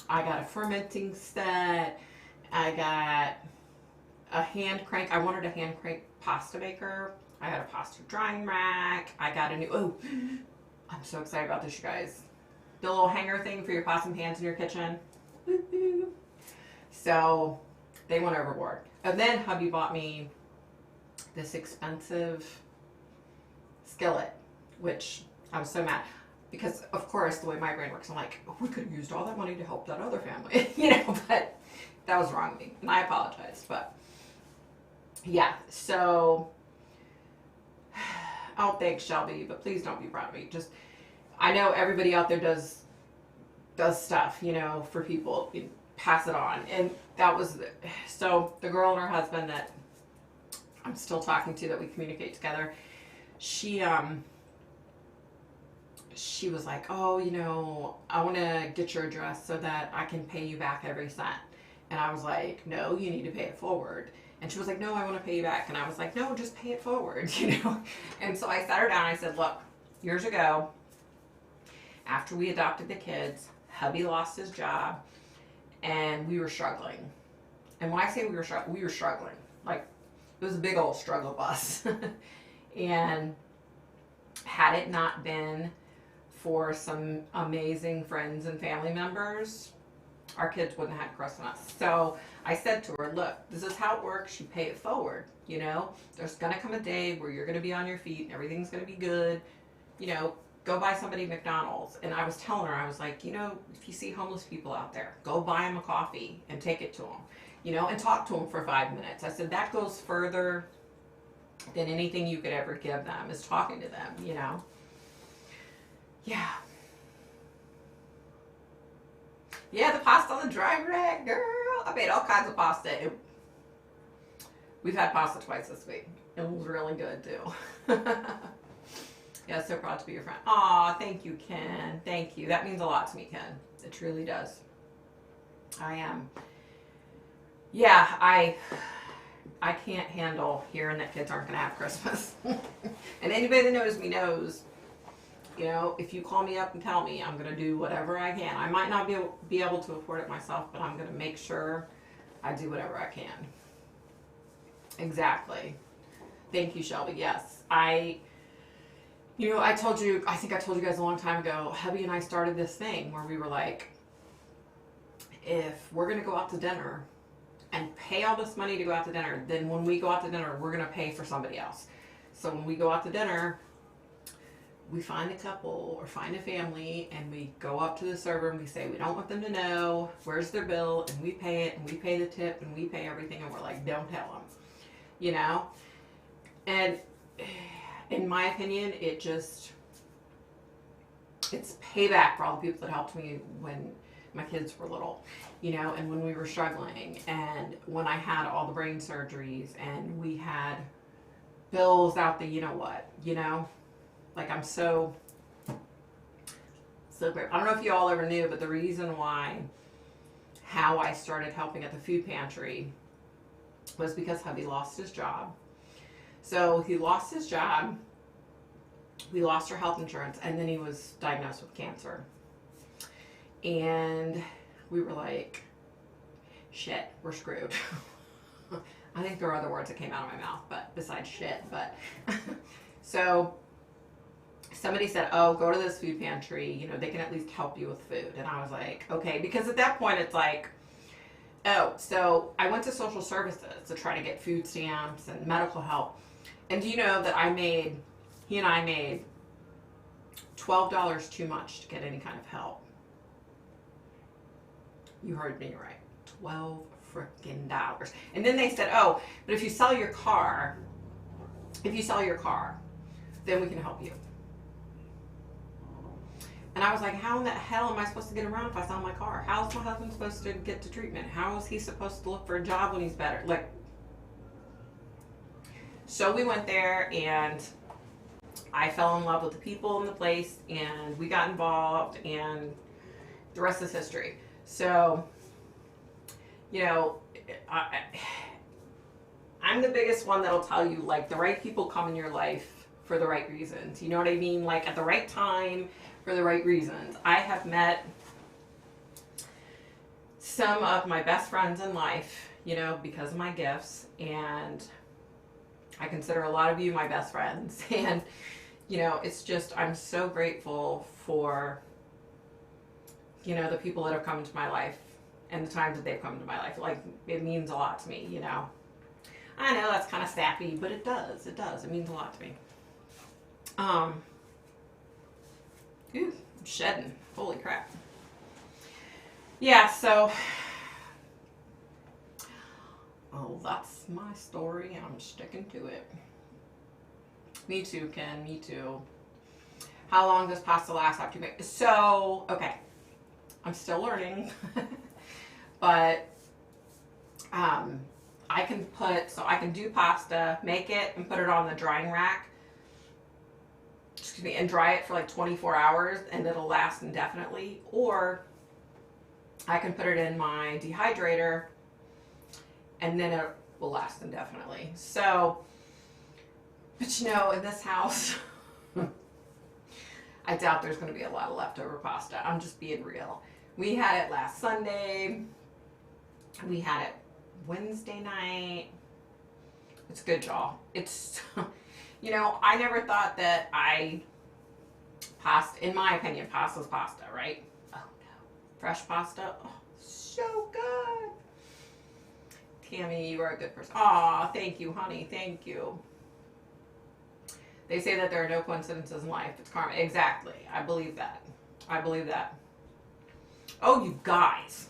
got a fermenting set. I got a hand crank. I wanted a hand crank pasta maker. I got a pasta drying rack. I got a new, oh, I'm so excited about this, you guys. The little hanger thing for your pots and pans in your kitchen. So they went overboard. And then hubby bought me this expensive skillet, which I was so mad. Because, of course, the way my brain works, I'm like, oh, we could have used all that money to help that other family. You know, but that was wrong of me. And I apologize. But, yeah. So, oh, thanks, Shelby. But please don't be proud of me. Just, I know everybody out there does stuff, you know, for people. You pass it on. And that was, so the girl and her husband that I'm still talking to, that we communicate together, she was like, oh, you know, I want to get your address so that I can pay you back every cent. And I was like, no, you need to pay it forward. And she was like, no, I want to pay you back. And I was like, no, just pay it forward, you know. And so I sat her down and I said, look, years ago, after we adopted the kids, hubby lost his job and we were struggling. And when I say we were struggling. Like, it was a big old struggle bus. And had it not been for some amazing friends and family members, our kids wouldn't have had Christmas. So I said to her, look, this is how it works. You pay it forward. You know, there's going to come a day where you're going to be on your feet and everything's going to be good. You know, go buy somebody McDonald's. And I was telling her, I was like, you know, if you see homeless people out there, go buy them a coffee and take it to them, you know, and talk to them for 5 minutes. I said, that goes further than anything you could ever give them, is talking to them, you know. Yeah. Yeah, the pasta on the drying rack, girl. I made all kinds of pasta. We've had pasta twice this week. It was really good, too. Yeah, so proud to be your friend. Aw, thank you, Ken. Thank you. That means a lot to me, Ken. It truly does. I am. Yeah, I can't handle hearing that kids aren't going to have Christmas. And anybody that knows me knows, you know, if you call me up and tell me, I'm going to do whatever I can. I might not be able to afford it myself, but I'm going to make sure I do whatever I can. Exactly. Thank you, Shelby. Yes. You know, I think I told you guys a long time ago, hubby and I started this thing where we were like, if we're going to go out to dinner and pay all this money to go out to dinner, then when we go out to dinner, we're going to pay for somebody else. So when we go out to dinner, we find a couple or find a family and we go up to the server and we say, we don't want them to know, where's their bill, and we pay it, and we pay the tip, and we pay everything, and we're like, don't tell them, you know? And in my opinion, it's payback for all the people that helped me when my kids were little, you know, and when we were struggling, and when I had all the brain surgeries, and we had bills out the, you know what, you know? Like, I'm so great. I don't know if you all ever knew, but the reason how I started helping at the food pantry was because hubby lost his job. So he lost his job, we lost our health insurance, and then he was diagnosed with cancer. And we were like, shit, we're screwed. I think there are other words that came out of my mouth, but besides shit, but so somebody said, oh, go to this food pantry, you know, they can at least help you with food. And I was like, okay, because at that point it's like, oh, so I went to social services to try to get food stamps and medical help. And do you know that he and I made $12 too much to get any kind of help? You heard me right. $12 freaking dollars. And then they said, oh, but if you sell your car, then we can help you. And I was like, how in the hell am I supposed to get around if I sell my car? How is my husband supposed to get to treatment? How is he supposed to look for a job when he's better? Like, so we went there, and I fell in love with the people in the place, and we got involved, and the rest is history. So, you know, I'm the biggest one that'll tell you, like, the right people come in your life for the right reasons. You know what I mean? Like, at the right time for the right reasons. I have met some of my best friends in life, you know, because of my gifts, and I consider a lot of you my best friends. And, you know, it's just, I'm so grateful for, you know, the people that have come into my life and the times that they've come into my life. Like, it means a lot to me, you know. I know that's kind of sappy, but it does. It does. It means a lot to me. I'm shedding. Holy crap. Yeah, so, oh, that's my story, and I'm sticking to it. Me too, Ken. Me too. How long does pasta last after you make? So, okay. I'm still learning. But, I can do pasta, make it, and put it on the drying rack. Excuse me, and dry it for like 24 hours, and it'll last indefinitely. Or I can put it in my dehydrator, and then it will last indefinitely. So, but you know, in this house, I doubt there's going to be a lot of leftover pasta. I'm just being real. We had it last Sunday. We had it Wednesday night. It's good, y'all. It's, you know, I never thought that pasta, in my opinion, pasta's pasta, right? Oh no. Fresh pasta, oh, so good. Tammy, you are a good person. Aw, thank you, honey, thank you. They say that there are no coincidences in life. It's karma. Exactly. I believe that. I believe that. Oh, you guys.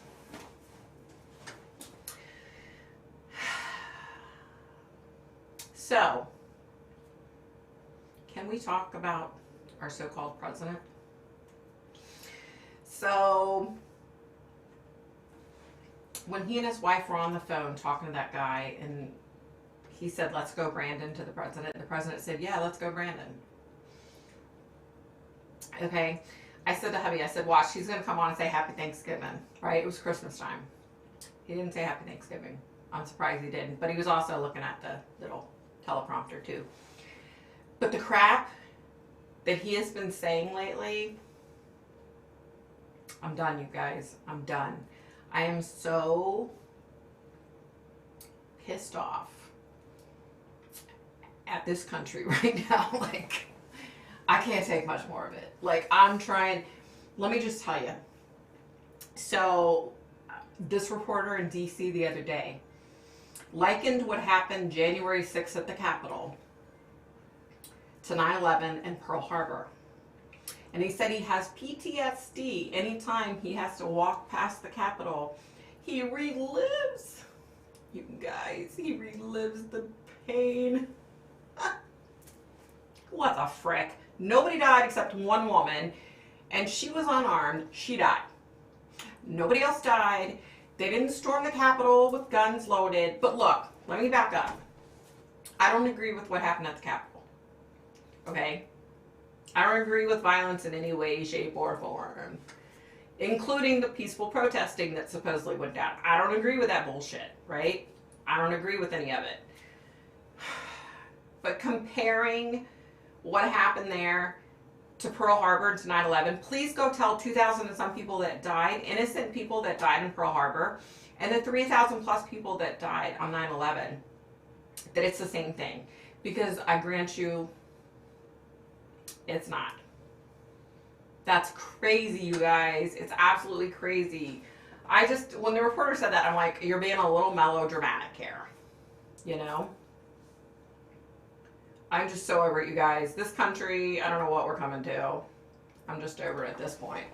So, can we talk about our so-called president? So, when he and his wife were on the phone talking to that guy, and he said, let's go, Brandon, to the president. The president said, yeah, let's go, Brandon. Okay. I said to hubby, I said, watch, he's going to come on and say Happy Thanksgiving, right? It was Christmas time. He didn't say Happy Thanksgiving. I'm surprised he didn't. But he was also looking at the little teleprompter too. But the crap that he has been saying lately, I'm done, you guys. I'm done. I am so pissed off at this country right now. Like, I can't take much more of it. Like, I'm trying, let me just tell you. So, this reporter in DC the other day likened what happened January 6th at the Capitol to 9/11 and Pearl Harbor. And he said he has PTSD anytime he has to walk past the Capitol. He relives, you guys, he relives the pain. What the frick? Nobody died except one woman, and she was unarmed. She died. Nobody else died. They didn't storm the Capitol with guns loaded. But look, let me back up. I don't agree with what happened at the Capitol. Okay? I don't agree with violence in any way, shape, or form, including the peaceful protesting that supposedly went down. I don't agree with that bullshit, right? I don't agree with any of it. But comparing what happened there to Pearl Harbor and to 9/11, please go tell 2,000 and some people that died, innocent people that died in Pearl Harbor, and the 3,000 plus people that died on 9/11, that it's the same thing. Because I grant you, it's not. That's crazy, you guys. It's absolutely crazy. When the reporter said that, I'm like, you're being a little melodramatic here. You know? I'm just so over it, you guys. This country, I don't know what we're coming to. I'm just over it at this point.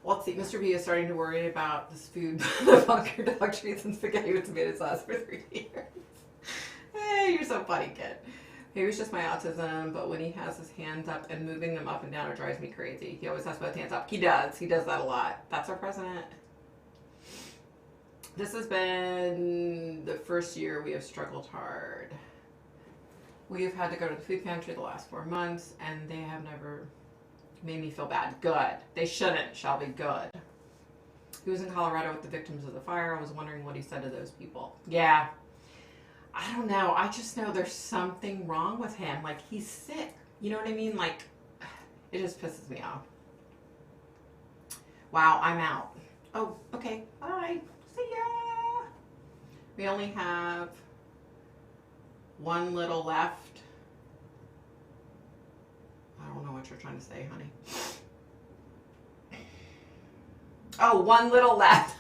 Well, let's see. Mr. B is starting to worry about this food. The bunker dog treats and spaghetti with tomato sauce for 3 years. Hey, you're so funny, kid. Maybe it's just my autism, but when he has his hands up and moving them up and down, it drives me crazy. He always has both hands up. He does. He does that a lot. That's our president. This has been the first year we have struggled hard. We have had to go to the food pantry the last 4 months, and they have never made me feel bad. Good. They shouldn't, Shelby. Good. He was in Colorado with the victims of the fire. I was wondering what he said to those people. Yeah. I don't know. I just know there's something wrong with him. Like, he's sick. You know what I mean? Like, it just pisses me off. Wow, I'm out. Oh, okay. Bye. See ya. We only have one little left. I don't know what you're trying to say, honey. Oh, one little left.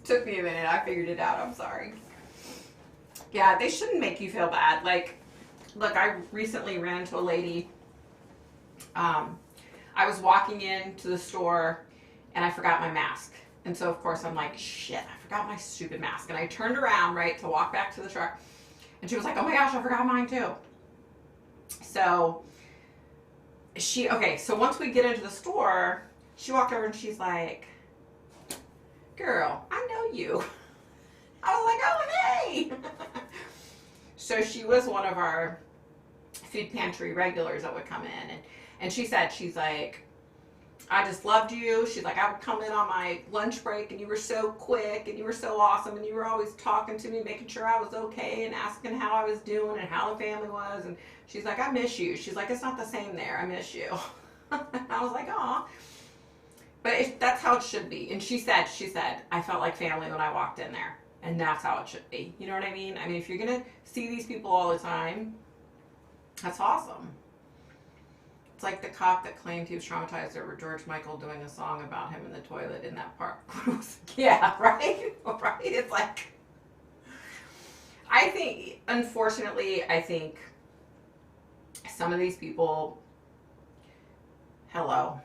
Took me a minute. I figured it out. I'm sorry. Yeah, they shouldn't make you feel bad. Like, look, I recently ran into a lady. I was walking into the store and I forgot my mask. And so, of course, I'm like, shit, I forgot my stupid mask. And I turned around, right, to walk back to the truck. And she was like, oh my gosh, I forgot mine too. So, so once we get into the store, she walked over and she's like, girl, I know you. I was like, oh, hey. So she was one of our food pantry regulars that would come in. And she said, she's like, I just loved you. She's like, I would come in on my lunch break and you were so quick and you were so awesome and you were always talking to me, making sure I was okay and asking how I was doing and how the family was. And she's like, I miss you. She's like, it's not the same there. I miss you. I was like, aw. But that's how it should be. And she said, I felt like family when I walked in there. And that's how it should be. You know what I mean? I mean, if you're going to see these people all the time, that's awesome. It's like the cop that claimed he was traumatized over George Michael doing a song about him in the toilet in that park. Yeah, right? Right? It's like, I think, unfortunately, some of these people, hello,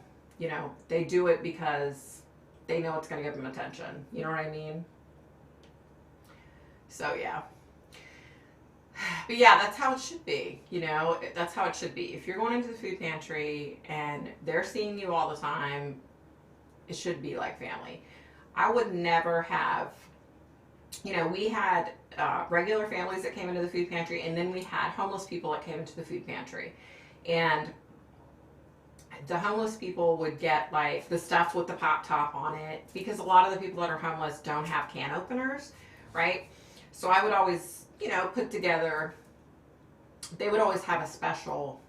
they do it because they know it's going to give them attention. You know what I mean? So, yeah. But yeah, that's how it should be, that's how it should be. If you're going into the food pantry and they're seeing you all the time, it should be like family. I would never have, we had regular families that came into the food pantry, and then we had homeless people that came into the food pantry. And the homeless people would get like the stuff with the pop top on it, because a lot of the people that are homeless don't have can openers, right? So I would always, put together, they would always have a special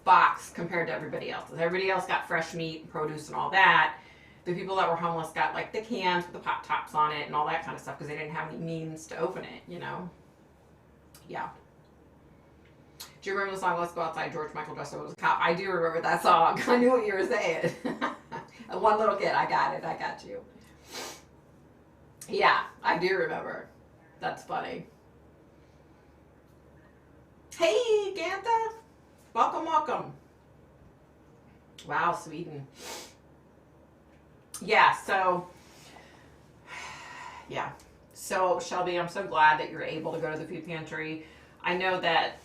box compared to everybody else. Everybody else got fresh meat and produce and all that. The people that were homeless got like the cans with the pop tops on it and all that kind of stuff because they didn't have any means to open it, Yeah. Do you remember the song Let's Go Outside, George Michael dressed up as a cop? I do remember that song. I knew what you were saying. One little kid, I got it. I got you. Yeah, I do remember. That's funny. Hey, Ganta. Welcome, welcome. Wow, Sweden. Yeah, so, Shelby, I'm so glad that you're able to go to the food pantry. I know that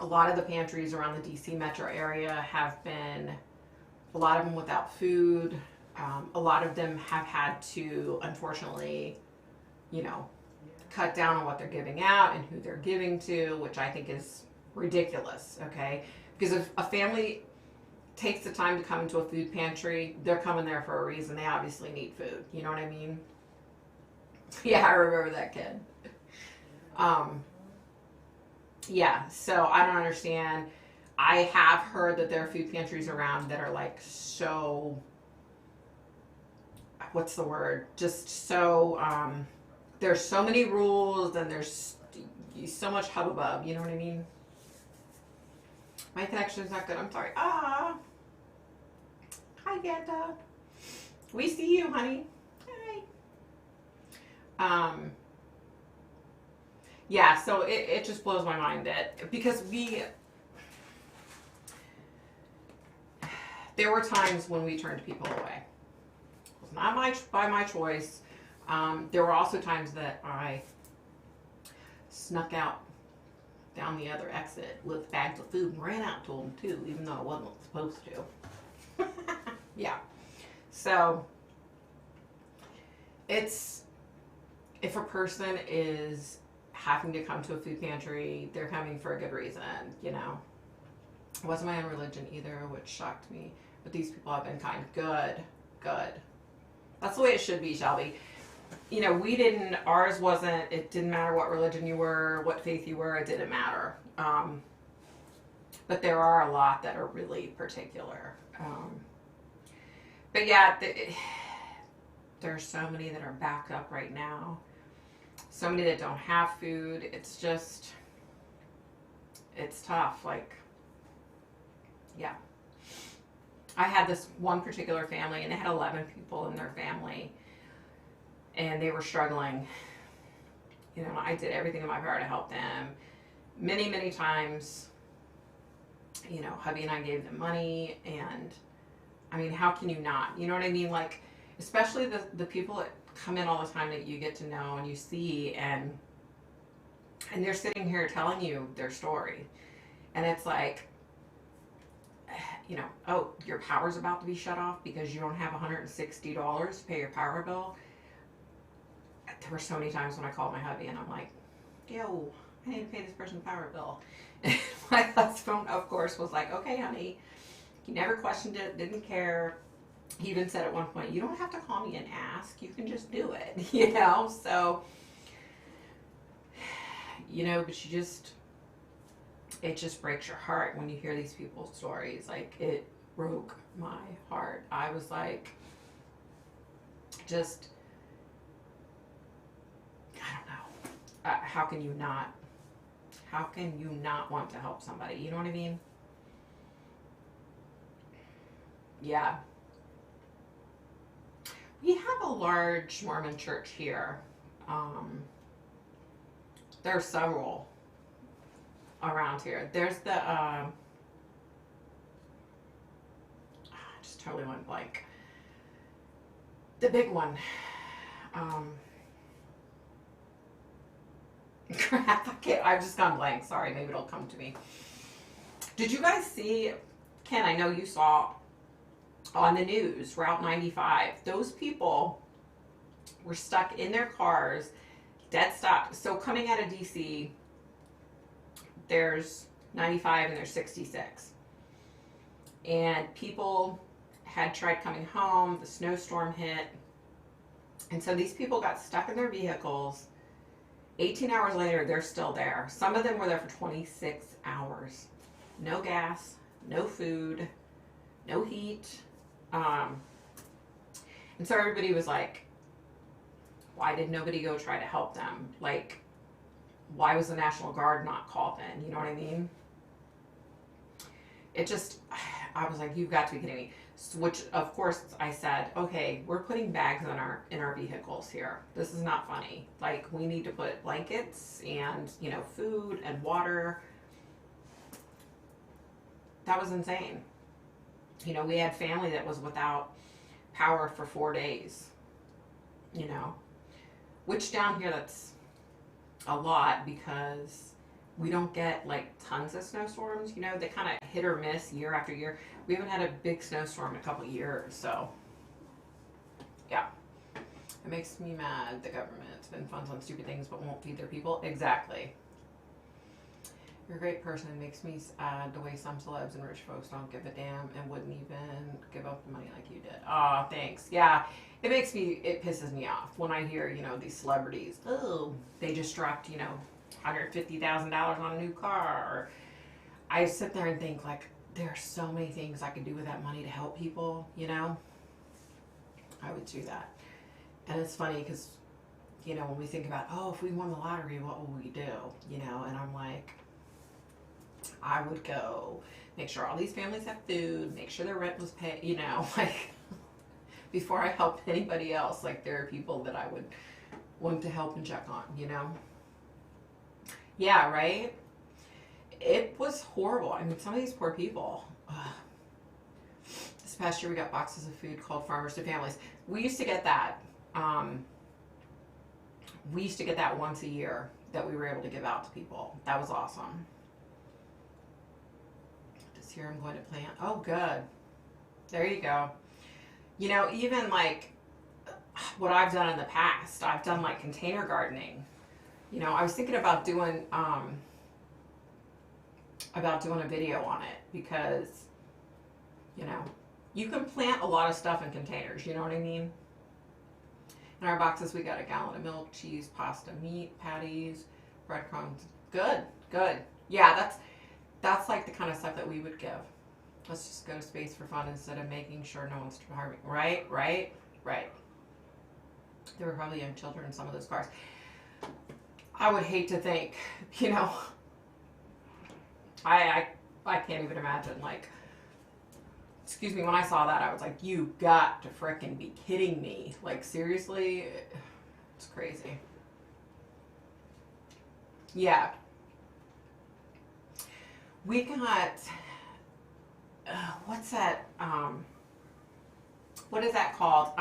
a lot of the pantries around the DC metro area have been, a lot of them without food. A lot of them have had to, unfortunately, cut down on what they're giving out and who they're giving to, which I think is ridiculous, okay? Because if a family takes the time to come into a food pantry, they're coming there for a reason. They obviously need food. You know what I mean? Yeah, I remember that kid. Yeah, so I don't understand. I have heard that there are food pantries around that are like so, what's the word? Just so, there's so many rules and there's so much hubbub, you know what I mean? My connection's not good, I'm sorry. Hi, Ganta. We see you, honey. Hi. Yeah, so it just blows my mind that, because there were times when we turned people away. It was not by my choice. There were also times that I snuck out down the other exit with bags of food and ran out to them too, even though I wasn't supposed to. Yeah. So it's, if a person is having to come to a food pantry, they're coming for a good reason, you know. It wasn't my own religion either, which shocked me. But these people have been kind. Good. That's the way it should be, Shelby. You know, ours wasn't, it didn't matter what religion you were, what faith you were, it didn't matter. But there are a lot that are really particular. But yeah, there's so many that are backed up right now. So many that don't have food. It's just, it's tough. Like, yeah. I had this one particular family, and they had 11 people in their family, and they were struggling. You know, I did everything in my power to help them. Many, many times, you know, hubby and I gave them money, and I mean, how can you not? You know what I mean? Like, especially the people that come in all the time that you get to know and you see, and they're sitting here telling you their story. And it's like, you know, oh, your power's about to be shut off because you don't have $160 to pay your power bill. There were so many times when I called my hubby and I'm like, yo, I need to pay this person's power bill. And my husband, of course, was like, okay, honey. He never questioned it, didn't care. He even said at one point, you don't have to call me and ask. You can just do it, you know? So, you know, but it just breaks your heart when you hear these people's stories. Like, it broke my heart. I was like, just, I don't know. How can you not want to help somebody? You know what I mean? Yeah. We have a large Mormon church here. There are several around here. There's the, I just totally went blank. The big one. Crap, I've just gone blank. Sorry, maybe it'll come to me. Did you guys see, Ken, I know you saw on the news, Route 95, those people were stuck in their cars, dead stop. So coming out of DC, there's 95 and there's 66. And people had tried coming home, the snowstorm hit. And so these people got stuck in their vehicles. 18 hours later, they're still there. Some of them were there for 26 hours. No gas, no food, no heat. And so everybody was like, why did nobody go try to help them? Like, why was the National Guard not called in? You know what I mean? It just, I was like, you've got to be kidding me. Which, of course, I said, okay, we're putting bags in our vehicles here. This is not funny. Like, we need to put blankets and, you know, food and water. That was insane. You know, we had family that was without power for 4 days, you know, which down here that's a lot because we don't get like tons of snowstorms, you know, they kind of hit or miss year after year. We haven't had a big snowstorm in a couple of years, so yeah. It makes me mad, the government spend funds on stupid things but won't feed their people. Exactly. You're a great person. It makes me sad the way some celebs and rich folks don't give a damn and wouldn't even give up the money like you did. Aw, thanks. Yeah, it pisses me off when I hear, you know, these celebrities, oh, they just dropped, you know, $150,000 on a new car. Or I sit there and think, like, there are so many things I could do with that money to help people, you know? I would do that. And it's funny because, you know, when we think about, oh, if we won the lottery, what will we do? You know, and I'm like, I would go make sure all these families have food, make sure their rent was paid, you know, like, before I help anybody else. Like, there are people that I would want to help and check on, you know? Yeah, right? It was horrible. I mean, some of these poor people, This past year we got boxes of food called Farmers to Families. We used to get that. We used to get that once a year that we were able to give out to people. That was awesome. This year I'm going to plant. Oh, good. There you go. You know, even like what I've done in the past, I've done like container gardening. You know, I was thinking about doing a video on it because, you know, you can plant a lot of stuff in containers. You know what I mean? In our boxes, we got a gallon of milk, cheese, pasta, meat, patties, breadcrumbs. Good, good. Yeah, that's like the kind of stuff that we would give. Let's just go to space for fun instead of making sure no one's harming. Right, right, right. There were probably young children in some of those cars. I would hate to think, you know, I can't even imagine, like, excuse me, when I saw that, I was like, you got to frickin' be kidding me. Like, seriously? It's crazy. Yeah. We got, what's that, what is that called?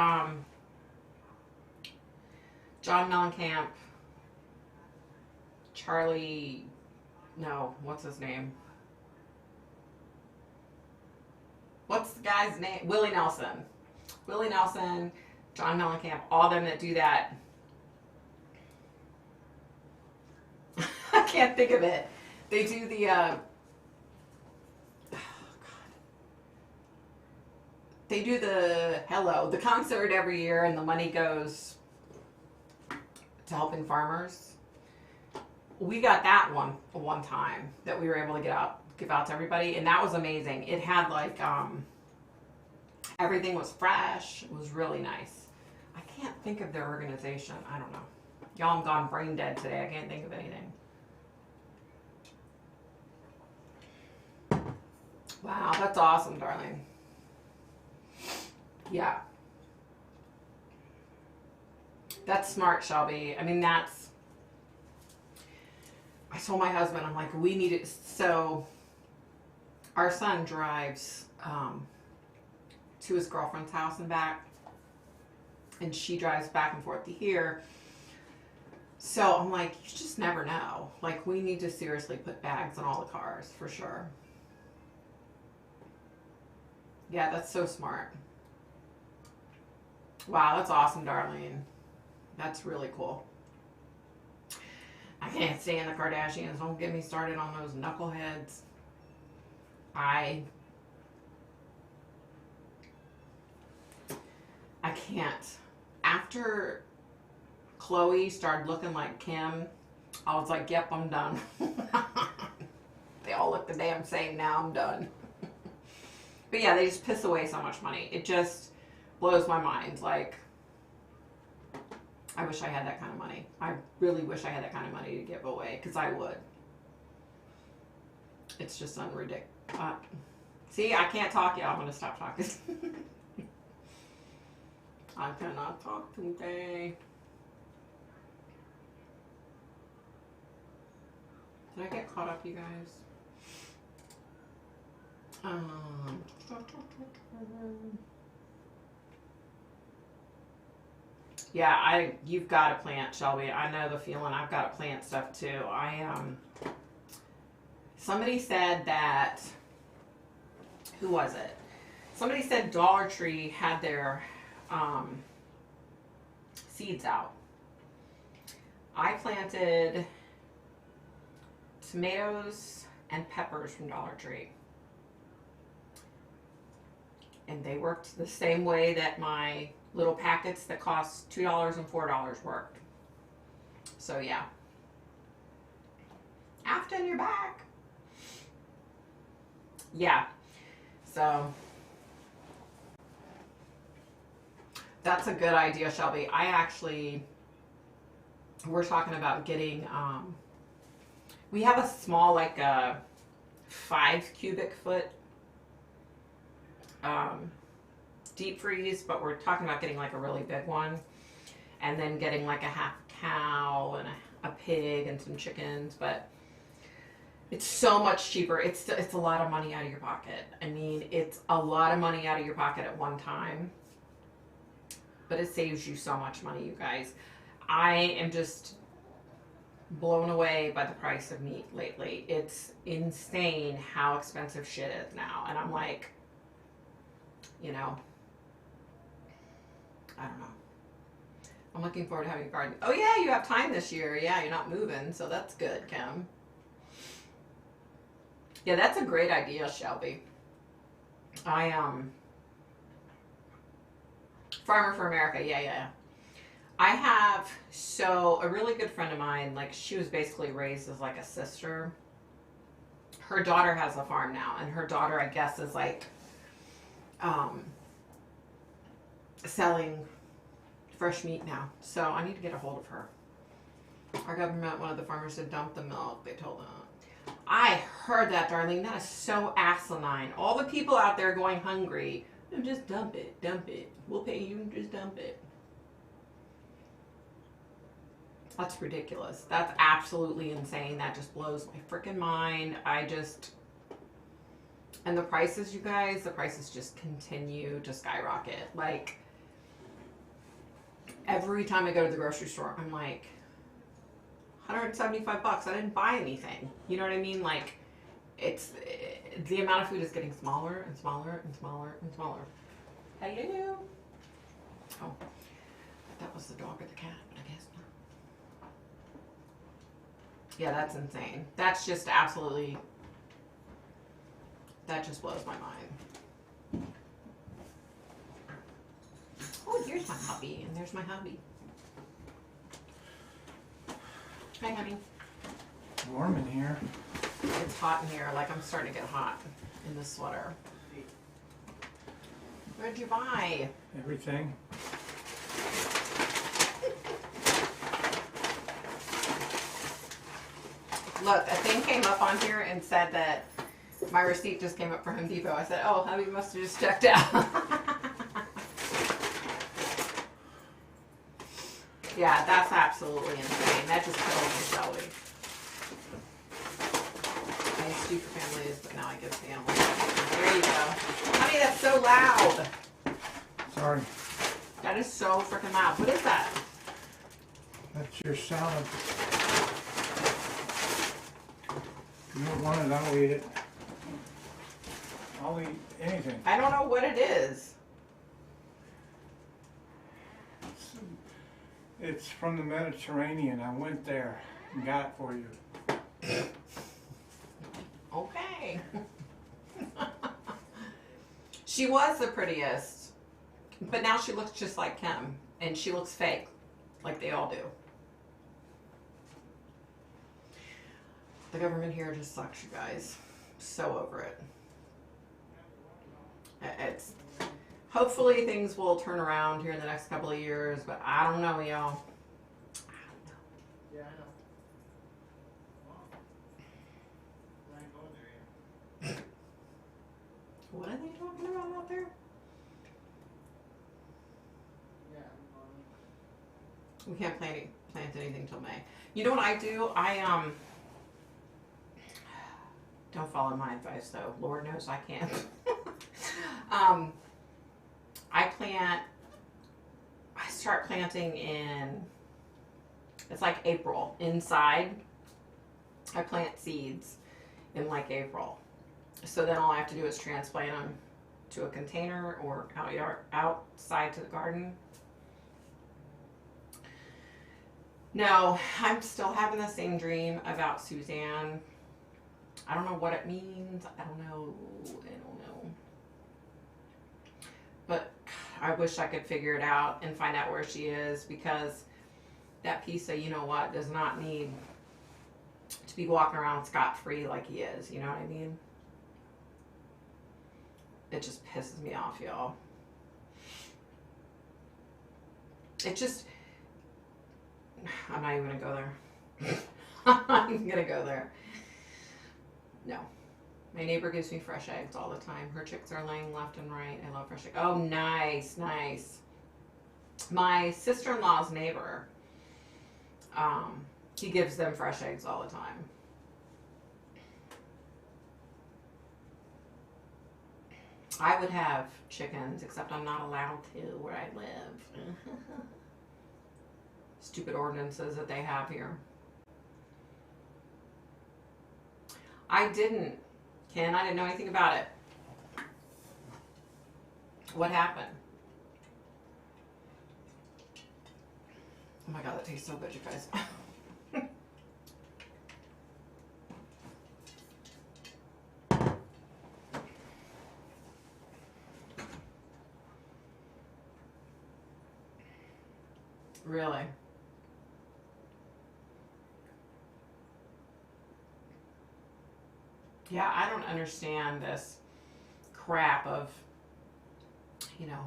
John Mellencamp, Charlie, no, what's his name? What's the guy's name? Willie Nelson. Willie Nelson, John Mellencamp, all them that do that. I can't think of it. They do the, oh God. They do the concert every year, and the money goes to helping farmers. We got that one time that we were able to give out to everybody, and that was amazing. It had like everything was fresh. It was really nice. I can't think of their organization. I don't know. Y'all, I'm gone brain dead today. I can't think of anything. Wow, that's awesome, darling. Yeah. That's smart, Shelby. I mean, I told my husband, I'm like, we need it. So our son drives to his girlfriend's house and back, and she drives back and forth to here. So I'm like, you just never know. Like, we need to seriously put bags in all the cars for sure. Yeah, that's so smart. Wow, that's awesome, Darlene. That's really cool. I can't stand the Kardashians. Don't get me started on those knuckleheads. I can't. After Khloe started looking like Kim, I was like, yep, I'm done. They all look the damn same now. I'm done. But yeah, they just piss away so much money. It just blows my mind. Like, I wish I had that kind of money. I really wish I had that kind of money to give away, because I would. It's just unridiculous. See, I can't talk yet. I'm going to stop talking. I cannot talk today. Did I get caught up, you guys? Yeah, you've got to plant, Shelby. I know the feeling. I've got to plant stuff too. Somebody said that, who was it? Somebody said Dollar Tree had their seeds out. I planted tomatoes and peppers from Dollar Tree. And they worked the same way that my little packets that cost $2 and $4 worked. So yeah. Afton, you're back. Yeah. So that's a good idea, Shelby. We're talking about getting, we have a small, like a 5 cubic foot deep freeze, but we're talking about getting like a really big one, and then getting like a half cow and a pig and some chickens. But It's so much cheaper. It's a lot of money out of your pocket. I mean, it's a lot of money out of your pocket at one time. But it saves you so much money, you guys. I am just blown away by the price of meat lately. It's insane how expensive shit is now. And I'm like, you know, I don't know. I'm looking forward to having a garden. Oh yeah, you have time this year. Yeah, you're not moving, so that's good, Kim. Yeah, that's a great idea, Shelby. Farmer for America. Yeah. I have, so a really good friend of mine, like she was basically raised as like a sister. Her daughter has a farm now, and her daughter, I guess, is like selling fresh meat now. So I need to get a hold of her. Our government, one of the farmers said dump the milk. They told them. I heard that, Darlene. That is so asinine. All the people out there going hungry, just dump it. We'll pay you, just dump it. That's ridiculous. That's absolutely insane. That just blows my freaking mind. And the prices, you guys, the prices just continue to skyrocket. Like, every time I go to the grocery store, I'm like, $175. I didn't buy anything. You know what I mean? Like, the amount of food is getting smaller and smaller and smaller and smaller. Hello. Oh, that was the dog or the cat, but I guess not. Yeah, that's insane. That's just absolutely, that just blows my mind. Oh, here's my hubby, and there's my hubby. Hi, honey. Warm in here. It's hot in here. Like, I'm starting to get hot in this sweater. Where'd you buy? Everything. Look, a thing came up on here and said that my receipt just came up for Home Depot. I said, oh, hubby must have just checked out. Yeah, that's absolutely insane. That just kills me, Shelby. I used to do for families, but now I give the animals. There you go. Honey, that's so loud. Sorry. That is so freaking loud. What is that? That's your salad. If you don't want it, I'll eat it. I'll eat anything. I don't know what it is. It's from the Mediterranean. I went there and got it for you. Okay. She was the prettiest, but now she looks just like Kim, and she looks fake, like they all do. The government here just sucks, you guys. So over it. It's hopefully things will turn around here in the next couple of years, but I don't know, y'all. Yeah, I know. What are they talking about out there? We can't plant anything till May. You know what I do? I don't follow my advice though. Lord knows I can't. I start planting in, it's like April. Inside, I plant seeds in like April. So then all I have to do is transplant them to a container or outside to the garden. No, I'm still having the same dream about Suzanne. I don't know what it means. I don't know. But I wish I could figure it out and find out where she is, because that piece of, you know what, does not need to be walking around scot-free like he is. You know what I mean? It just pisses me off, y'all. It just, I'm not even gonna go there. I'm not even gonna go there. No. My neighbor gives me fresh eggs all the time. Her chicks are laying left and right. I love fresh eggs. Oh, nice, nice. My sister-in-law's neighbor, he gives them fresh eggs all the time. I would have chickens, except I'm not allowed to where I live. Stupid ordinances that they have here. I didn't, Ken. I didn't know anything about it. What happened? Oh my god, that tastes so good, you guys. Really? Yeah, I don't understand this crap of, you know,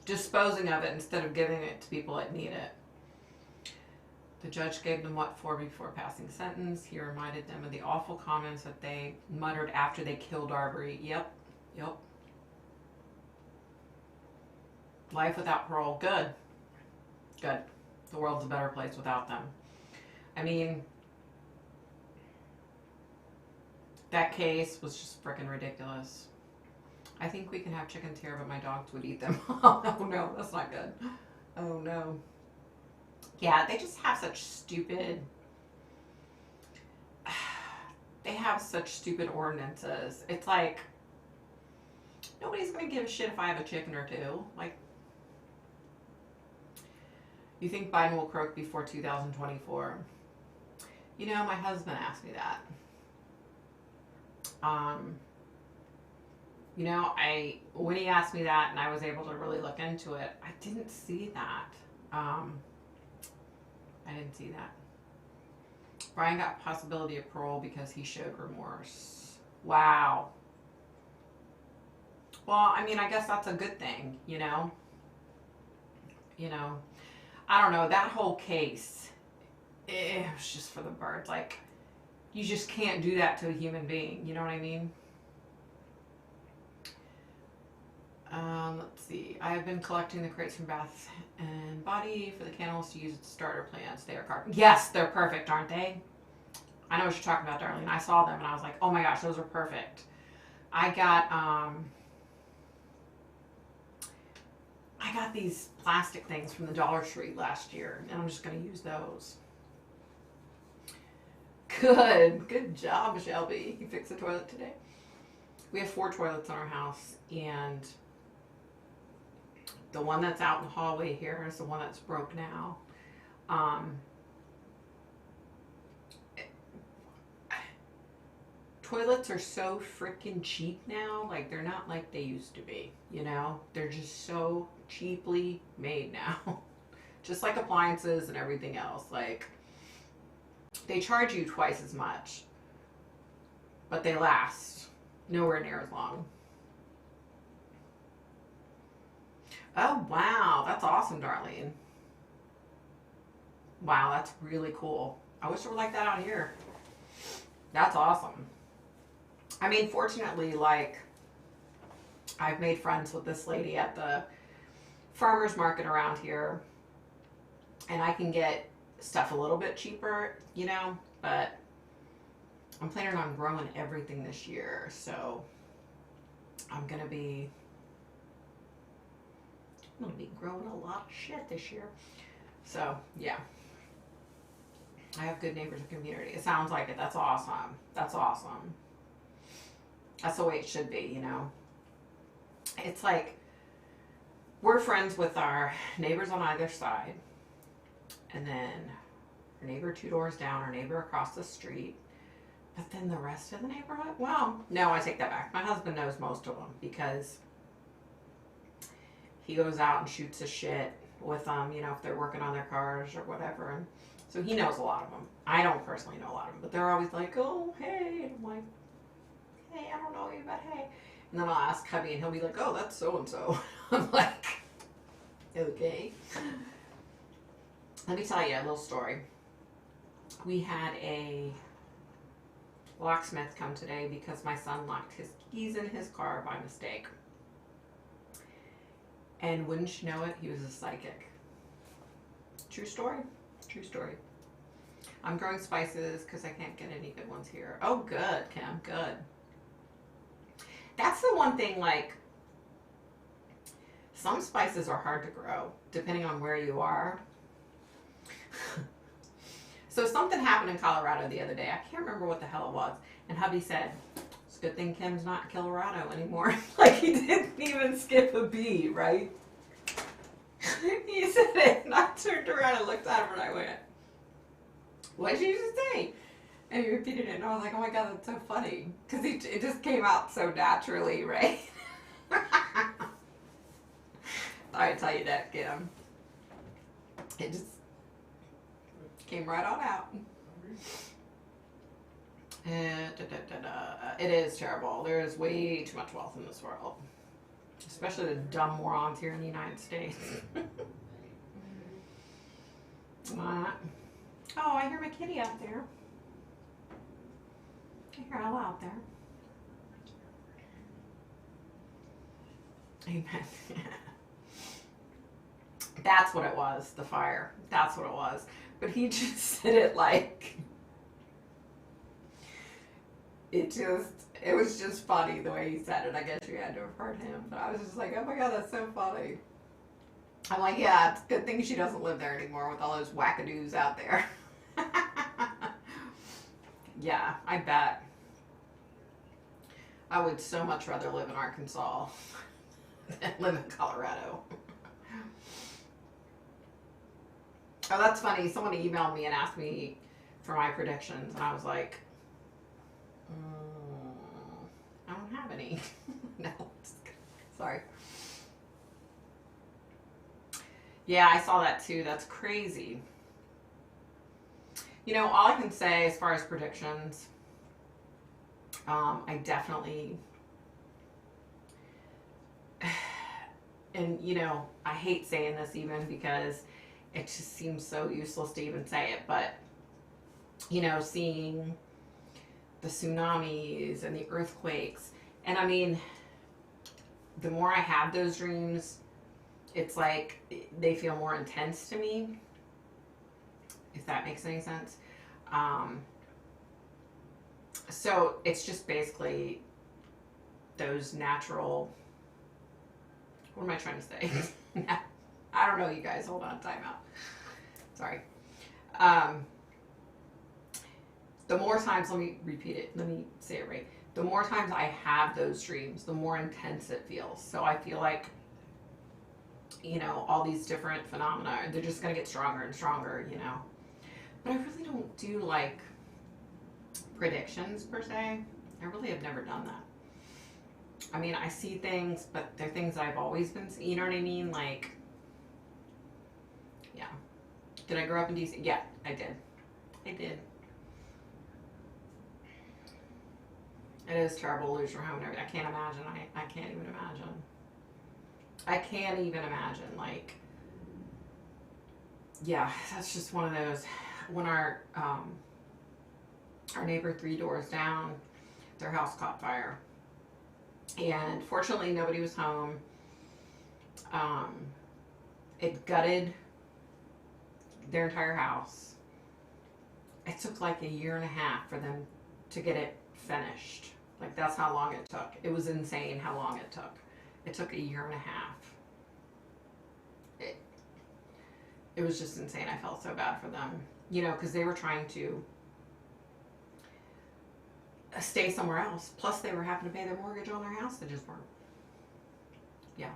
disposing of it instead of giving it to people that need it. The judge gave them what for before passing sentence. He reminded them of the awful comments that they muttered after they killed Arbery. Yep. Life without parole. Good. The world's a better place without them. I mean, that case was just freaking ridiculous. I think we can have chickens here, but my dogs would eat them. Oh no, that's not good. Oh no. Yeah, they just have such stupid... They have such stupid ordinances. It's like, nobody's going to give a shit if I have a chicken or two. Like, you think Biden will croak before 2024? You know, my husband asked me that. You know, when he asked me that and I was able to really look into it, I didn't see that. I didn't see that. Brian got possibility of parole because he showed remorse. Wow. Well, I mean, I guess that's a good thing, you know? You know, I don't know, that whole case, it was just for the birds. Like, you just can't do that to a human being, you know what I mean? Let's see. I have been collecting the crates from Bath and Body for the kennels to use as starter plants. They are carbon. Yes, they're perfect, aren't they? I know what you're talking about, Darlene. I saw them and I was like, oh my gosh, those are perfect. I got these plastic things from the Dollar Tree last year, and I'm just going to use those. Good job, Shelby. You fixed the toilet today. We have 4 toilets in our house, and the one that's out in the hallway here is the one that's broke now. Toilets are so freaking cheap now. Like, they're not like they used to be, you know? They're just so cheaply made now. Just like appliances and everything else. Like, they charge you twice as much, but they last nowhere near as long. Oh, wow. That's awesome, Darlene. Wow, that's really cool. I wish it were like that out here. That's awesome. I mean, fortunately, like, I've made friends with this lady at the farmer's market around here, and I can get stuff a little bit cheaper, you know, but I'm planning on growing everything this year, so I'm gonna be growing a lot of shit this year. So yeah, I have good neighbors and community. It sounds like it. That's awesome. That's awesome. That's the way it should be, you know. It's like we're friends with our neighbors on either side, and then our neighbor 2 doors down, our neighbor across the street. But then the rest of the neighborhood? Well, no, I take that back. My husband knows most of them because he goes out and shoots his shit with them, you know, if they're working on their cars or whatever. And so he knows a lot of them. I don't personally know a lot of them, but they're always like, oh, hey. And I'm like, hey, I don't know you, but hey. And then I'll ask hubby and he'll be like, oh, that's so-and-so. I'm like, okay. Let me tell you a little story. We had a locksmith come today because my son locked his keys in his car by mistake. And wouldn't you know it, he was a psychic. True story. True story. I'm growing spices because I can't get any good ones here. Oh, good, Kim. Good. That's the one thing, like, Some spices are hard to grow, depending on where you are. So something happened in Colorado the other day. I can't remember what the hell it was. And hubby said, it's a good thing Kim's not in Colorado anymore. Like he didn't even skip a beat, right? He said it, and I turned around and looked at him and I went, what did you just say? And he repeated it, and I was like, oh my God, that's so funny. Because it just came out so naturally, right? I tell you that, Kim. It just came right on out. It is terrible. There is way too much wealth in this world. Especially the dumb morons here in the United States. What? Oh, I hear my kitty out there. I hear Ella out there. Amen. That's what it was, the fire. That's what it was. But he just said it like... It was just funny the way he said it. I guess you had to have heard him. But I was just like, oh my God, that's so funny. I'm like, yeah, it's a good thing she doesn't live there anymore with all those wackadoos out there. Yeah, I bet. I would so much rather live in Arkansas than live in Colorado. Oh, that's funny. Someone emailed me and asked me for my predictions, and I was like, I don't have any. No, sorry. Yeah, I saw that too. That's crazy. You know, all I can say as far as predictions, I definitely, and you know, I hate saying this even because it just seems so useless to even say it, but you know, seeing the tsunamis and the earthquakes, and I mean, the more I have those dreams, it's like they feel more intense to me, if that makes any sense. So it's just basically those natural, what am I trying to say? I don't know, you guys. Hold on, time out. Sorry. The more times, let me repeat it. Let me say it right. The more times I have those dreams, the more intense it feels. So I feel like, you know, all these different phenomena, they're just going to get stronger and stronger, you know. But I really don't do like predictions per se. I really have never done that. I mean, I see things, but they're things I've always been seeing, you know what I mean? Like, yeah. Did I grow up in DC? Yeah, I did. I did. It is terrible to lose your home and everything. I can't imagine. I can't even imagine. I can't even imagine. Like, yeah, that's just one of those. When our neighbor 3 doors down, their house caught fire. And fortunately, nobody was home. It gutted their entire house. It took like 1.5 years for them to get it finished. Like, that's how long it took. It was insane how long it took. It took 1.5 years. It was just insane. I felt so bad for them. You know, because they were trying to stay somewhere else. Plus, they were having to pay their mortgage on their house. They just weren't. Yeah.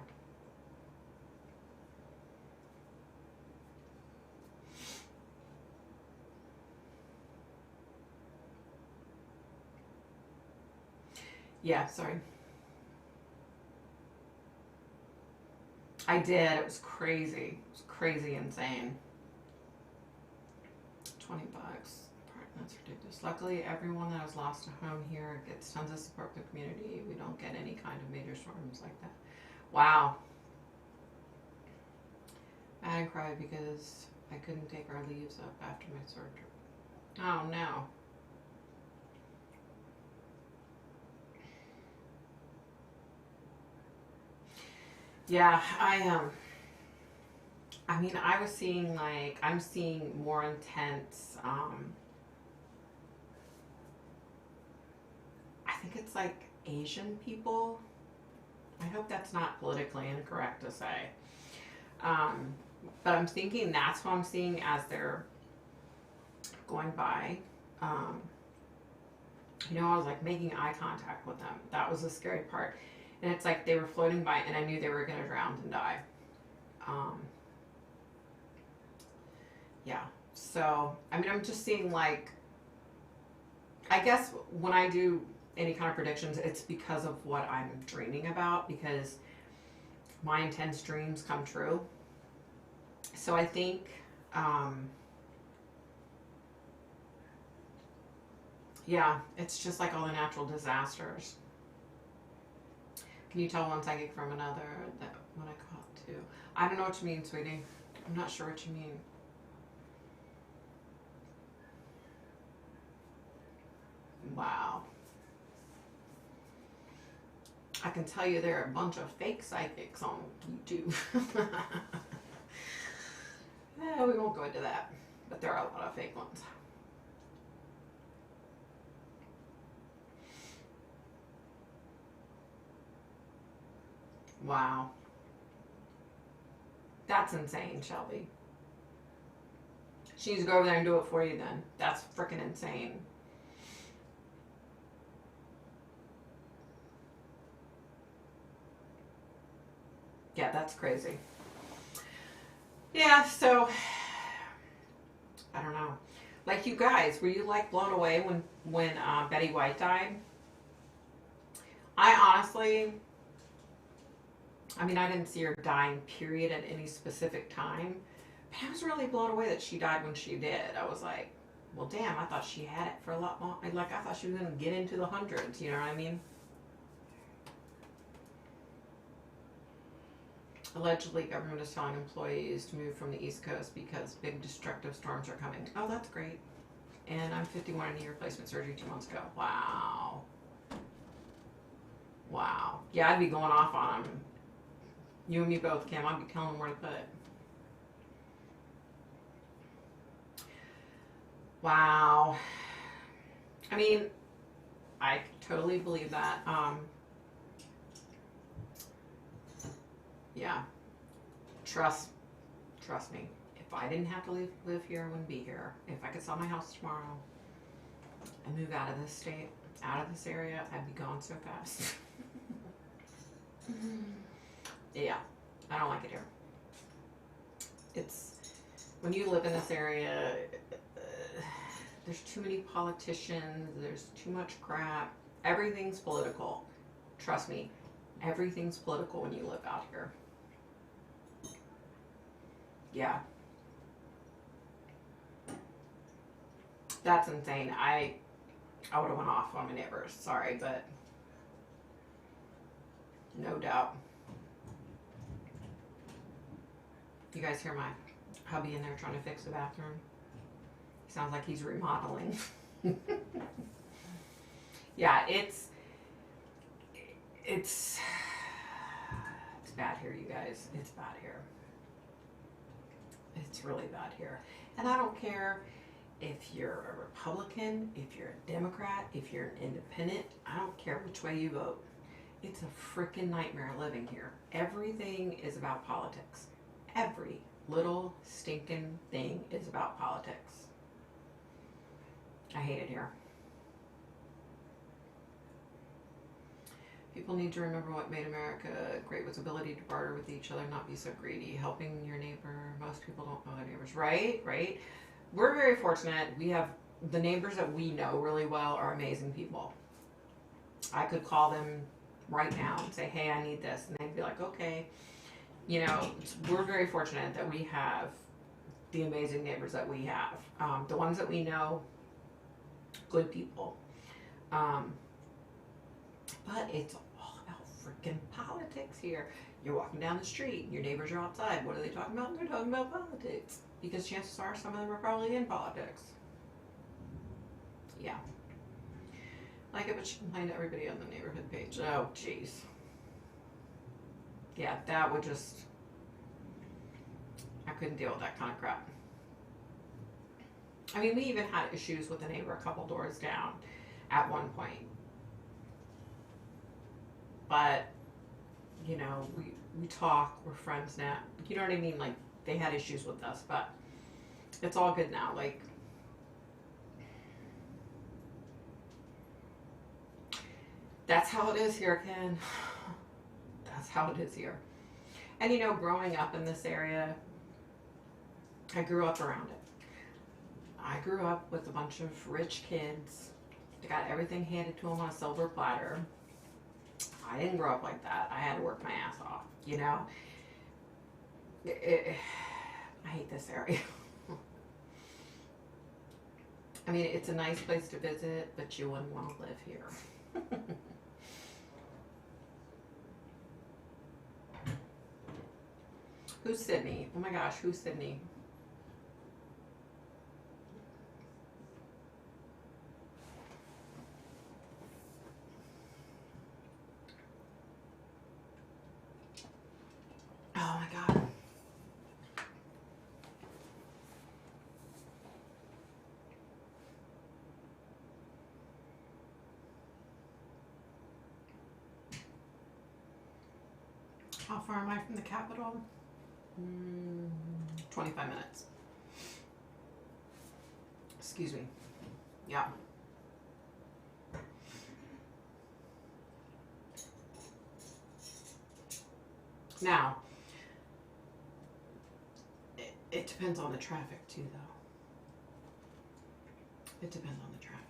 Yeah, sorry. I did. It was crazy. It was crazy insane. $20. That's ridiculous. Luckily, everyone that has lost a home here gets tons of support from the community. We don't get any kind of major storms like that. Wow. I had to cry because I couldn't take our leaves up after my surgery. Oh, no. Yeah, I mean, I was seeing like, I'm seeing more intense, I think it's like Asian people, I hope that's not politically incorrect to say. But I'm thinking that's what I'm seeing as they're going by. You know, I was like making eye contact with them. That was the scary part. And it's like they were floating by and I knew they were going to drown and die. Yeah. So, I mean, I'm just seeing like, I guess when I do any kind of predictions, it's because of what I'm dreaming about, because my intense dreams come true. So I think, yeah, it's just like all the natural disasters. Can you tell one psychic from another? That what I caught too. I don't know what you mean, sweetie. I'm not sure what you mean. Wow. I can tell you there are a bunch of fake psychics on YouTube. We won't go into that, but there are a lot of fake ones. Wow. That's insane, Shelby. She needs to go over there and do it for you then. That's freaking insane. Yeah, that's crazy. Yeah, so I don't know. Like, you guys, were you like blown away when Betty White died? I honestly, I mean, I didn't see her dying, period, at any specific time. But I was really blown away that she died when she did. I was like, well, damn, I thought she had it for a lot more. Like, I thought she was going to get into the hundreds, you know what I mean? Allegedly, government is telling employees to move from the East Coast because big destructive storms are coming. Oh, that's great. And I'm 51 and knee replacement surgery 2 months ago. Wow. Wow. Yeah, I'd be going off on them. You and me both, Kim. I'd be telling them where to put it. Wow. I mean, I totally believe that. Yeah. Trust me. If I didn't have to live here, I wouldn't be here. If I could sell my house tomorrow and move out of this state, out of this area, I'd be gone so fast. Yeah. I don't like it here. It's, when you live in this area, there's too many politicians, there's too much crap. Everything's political. Trust me, everything's political when you live out here. Yeah. That's insane. I would have went off on my neighbors. Sorry, but no doubt. You guys hear my hubby in there trying to fix the bathroom? Sounds like he's remodeling. Yeah, it's bad here, you guys. It's bad here. It's really bad here. And I don't care if you're a Republican, if you're a Democrat, if you're an independent. I don't care which way you vote. It's a freaking nightmare living here. Everything is about politics. Every little stinking thing is about politics. I hate it here. People need to remember what made America great was ability to barter with each other, not be so greedy. Helping your neighbor. Most people don't know their neighbors. Right? Right? We're very fortunate. We have the neighbors that we know really well are amazing people. I could call them right now and say, hey, I need this. And they'd be like, okay. You know, we're very fortunate that we have the amazing neighbors that we have. The ones that we know, good people. But it's all about freaking politics here. You're walking down the street, your neighbors are outside. What are they talking about? They're talking about politics. Because chances are some of them are probably in politics. Yeah. Like it, but she complained to everybody on the neighborhood page. Oh, jeez. Yeah, that would just... I couldn't deal with that kind of crap. I mean, we even had issues with a neighbor a couple doors down at one point. But you know, we talk, we're friends now. You know what I mean? Like, they had issues with us, but it's all good now. Like, that's how it is here, Ken. That's how it is here. And you know, growing up in this area, I grew up around it. I grew up with a bunch of rich kids. They got everything handed to them on a silver platter. I didn't grow up like that. I had to work my ass off, you know? I hate this area. I mean, it's a nice place to visit, but you wouldn't want to live here. Who's Sydney? Oh my gosh, who's Sydney? Oh my God. How far am I from the capital? 25 minutes. Excuse me. Yeah. Now, it depends on the traffic too, though. It depends on the traffic.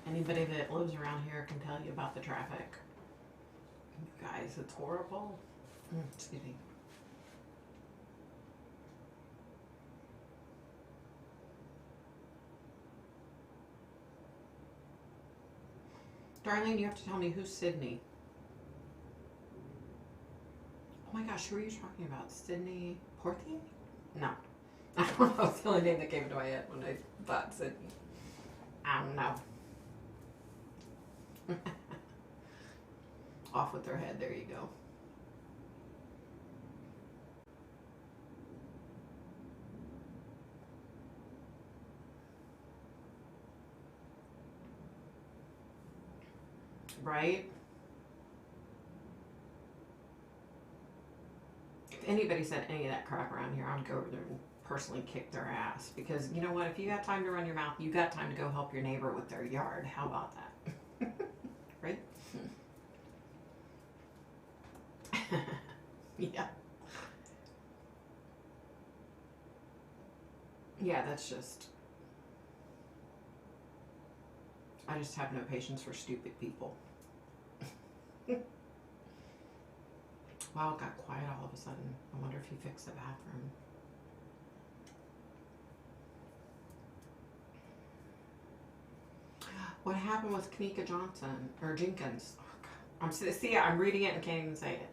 Anybody that lives around here can tell you about the traffic. You guys, it's horrible. Excuse me. Darlene, you have to tell me who's Sydney. Oh my gosh, who are you talking about? Sydney Porty? No. I don't know. It's the only name that came to my head when I thought Sydney. I don't know. Off with their head. There you go. Right? If anybody said any of that crap around here, I'd go over there and personally kick their ass. Because you know what? If you got time to run your mouth, you got time to go help your neighbor with their yard. How about that? Right? Yeah. Yeah, that's just... I just have no patience for stupid people. Wow, it got quiet all of a sudden. I wonder if he fixed the bathroom. What happened with Kanika Johnson or Jenkins? Oh, God. I'm reading it and can't even say it.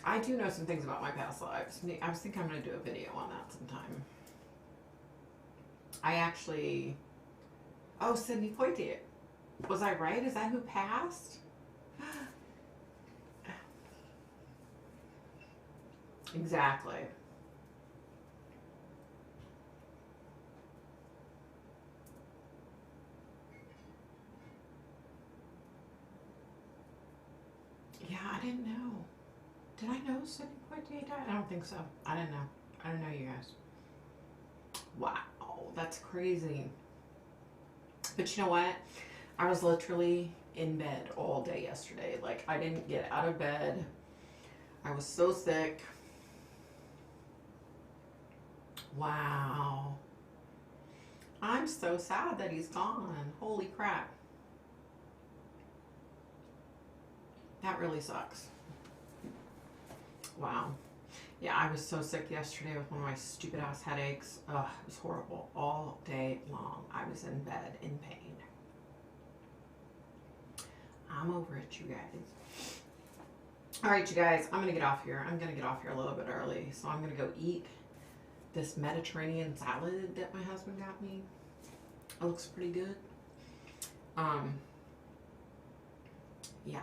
I do know some things about my past lives. I was thinking I'm going to do a video on that sometime. I actually... Oh, Sydney Poitier. Was I right? Is that who passed? Exactly. Yeah, I didn't know. Did I know Sydney Poitier died? I don't think so. I didn't know. I didn't know you guys. Wow, that's crazy. But you know what? I was literally in bed all day yesterday. Like, I didn't get out of bed. I was so sick. Wow. I'm so sad that he's gone. Holy crap. That really sucks. Wow. Yeah, I was so sick yesterday with one of my stupid ass headaches. Ugh, it was horrible. All day long, I was in bed in pain. I'm over it, you guys. All right, you guys, I'm gonna get off here. I'm gonna get off here a little bit early, so I'm gonna go eat this Mediterranean salad that my husband got me. It looks pretty good. Yeah.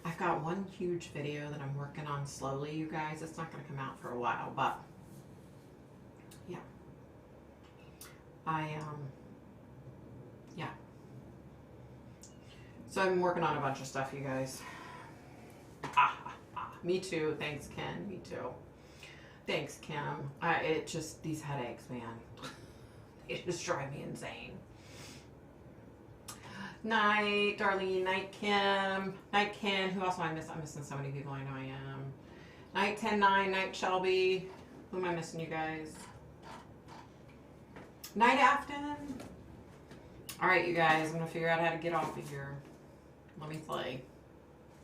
I've got one huge video that I'm working on slowly, you guys. It's not going to come out for a while, but yeah. Yeah. So I'm working on a bunch of stuff, you guys. Me too. Thanks, Ken. Me too. Thanks, Kim. It just, these headaches, man. It just drive me insane. Night, Darlene. Night, Kim. Night, Ken. Who else am I missing? I'm missing so many people. I know I am. Night, 10-9. Night, Shelby. Who am I missing, you guys? Night, Afton. All right, you guys. I'm going to figure out how to get off of here. Let me play.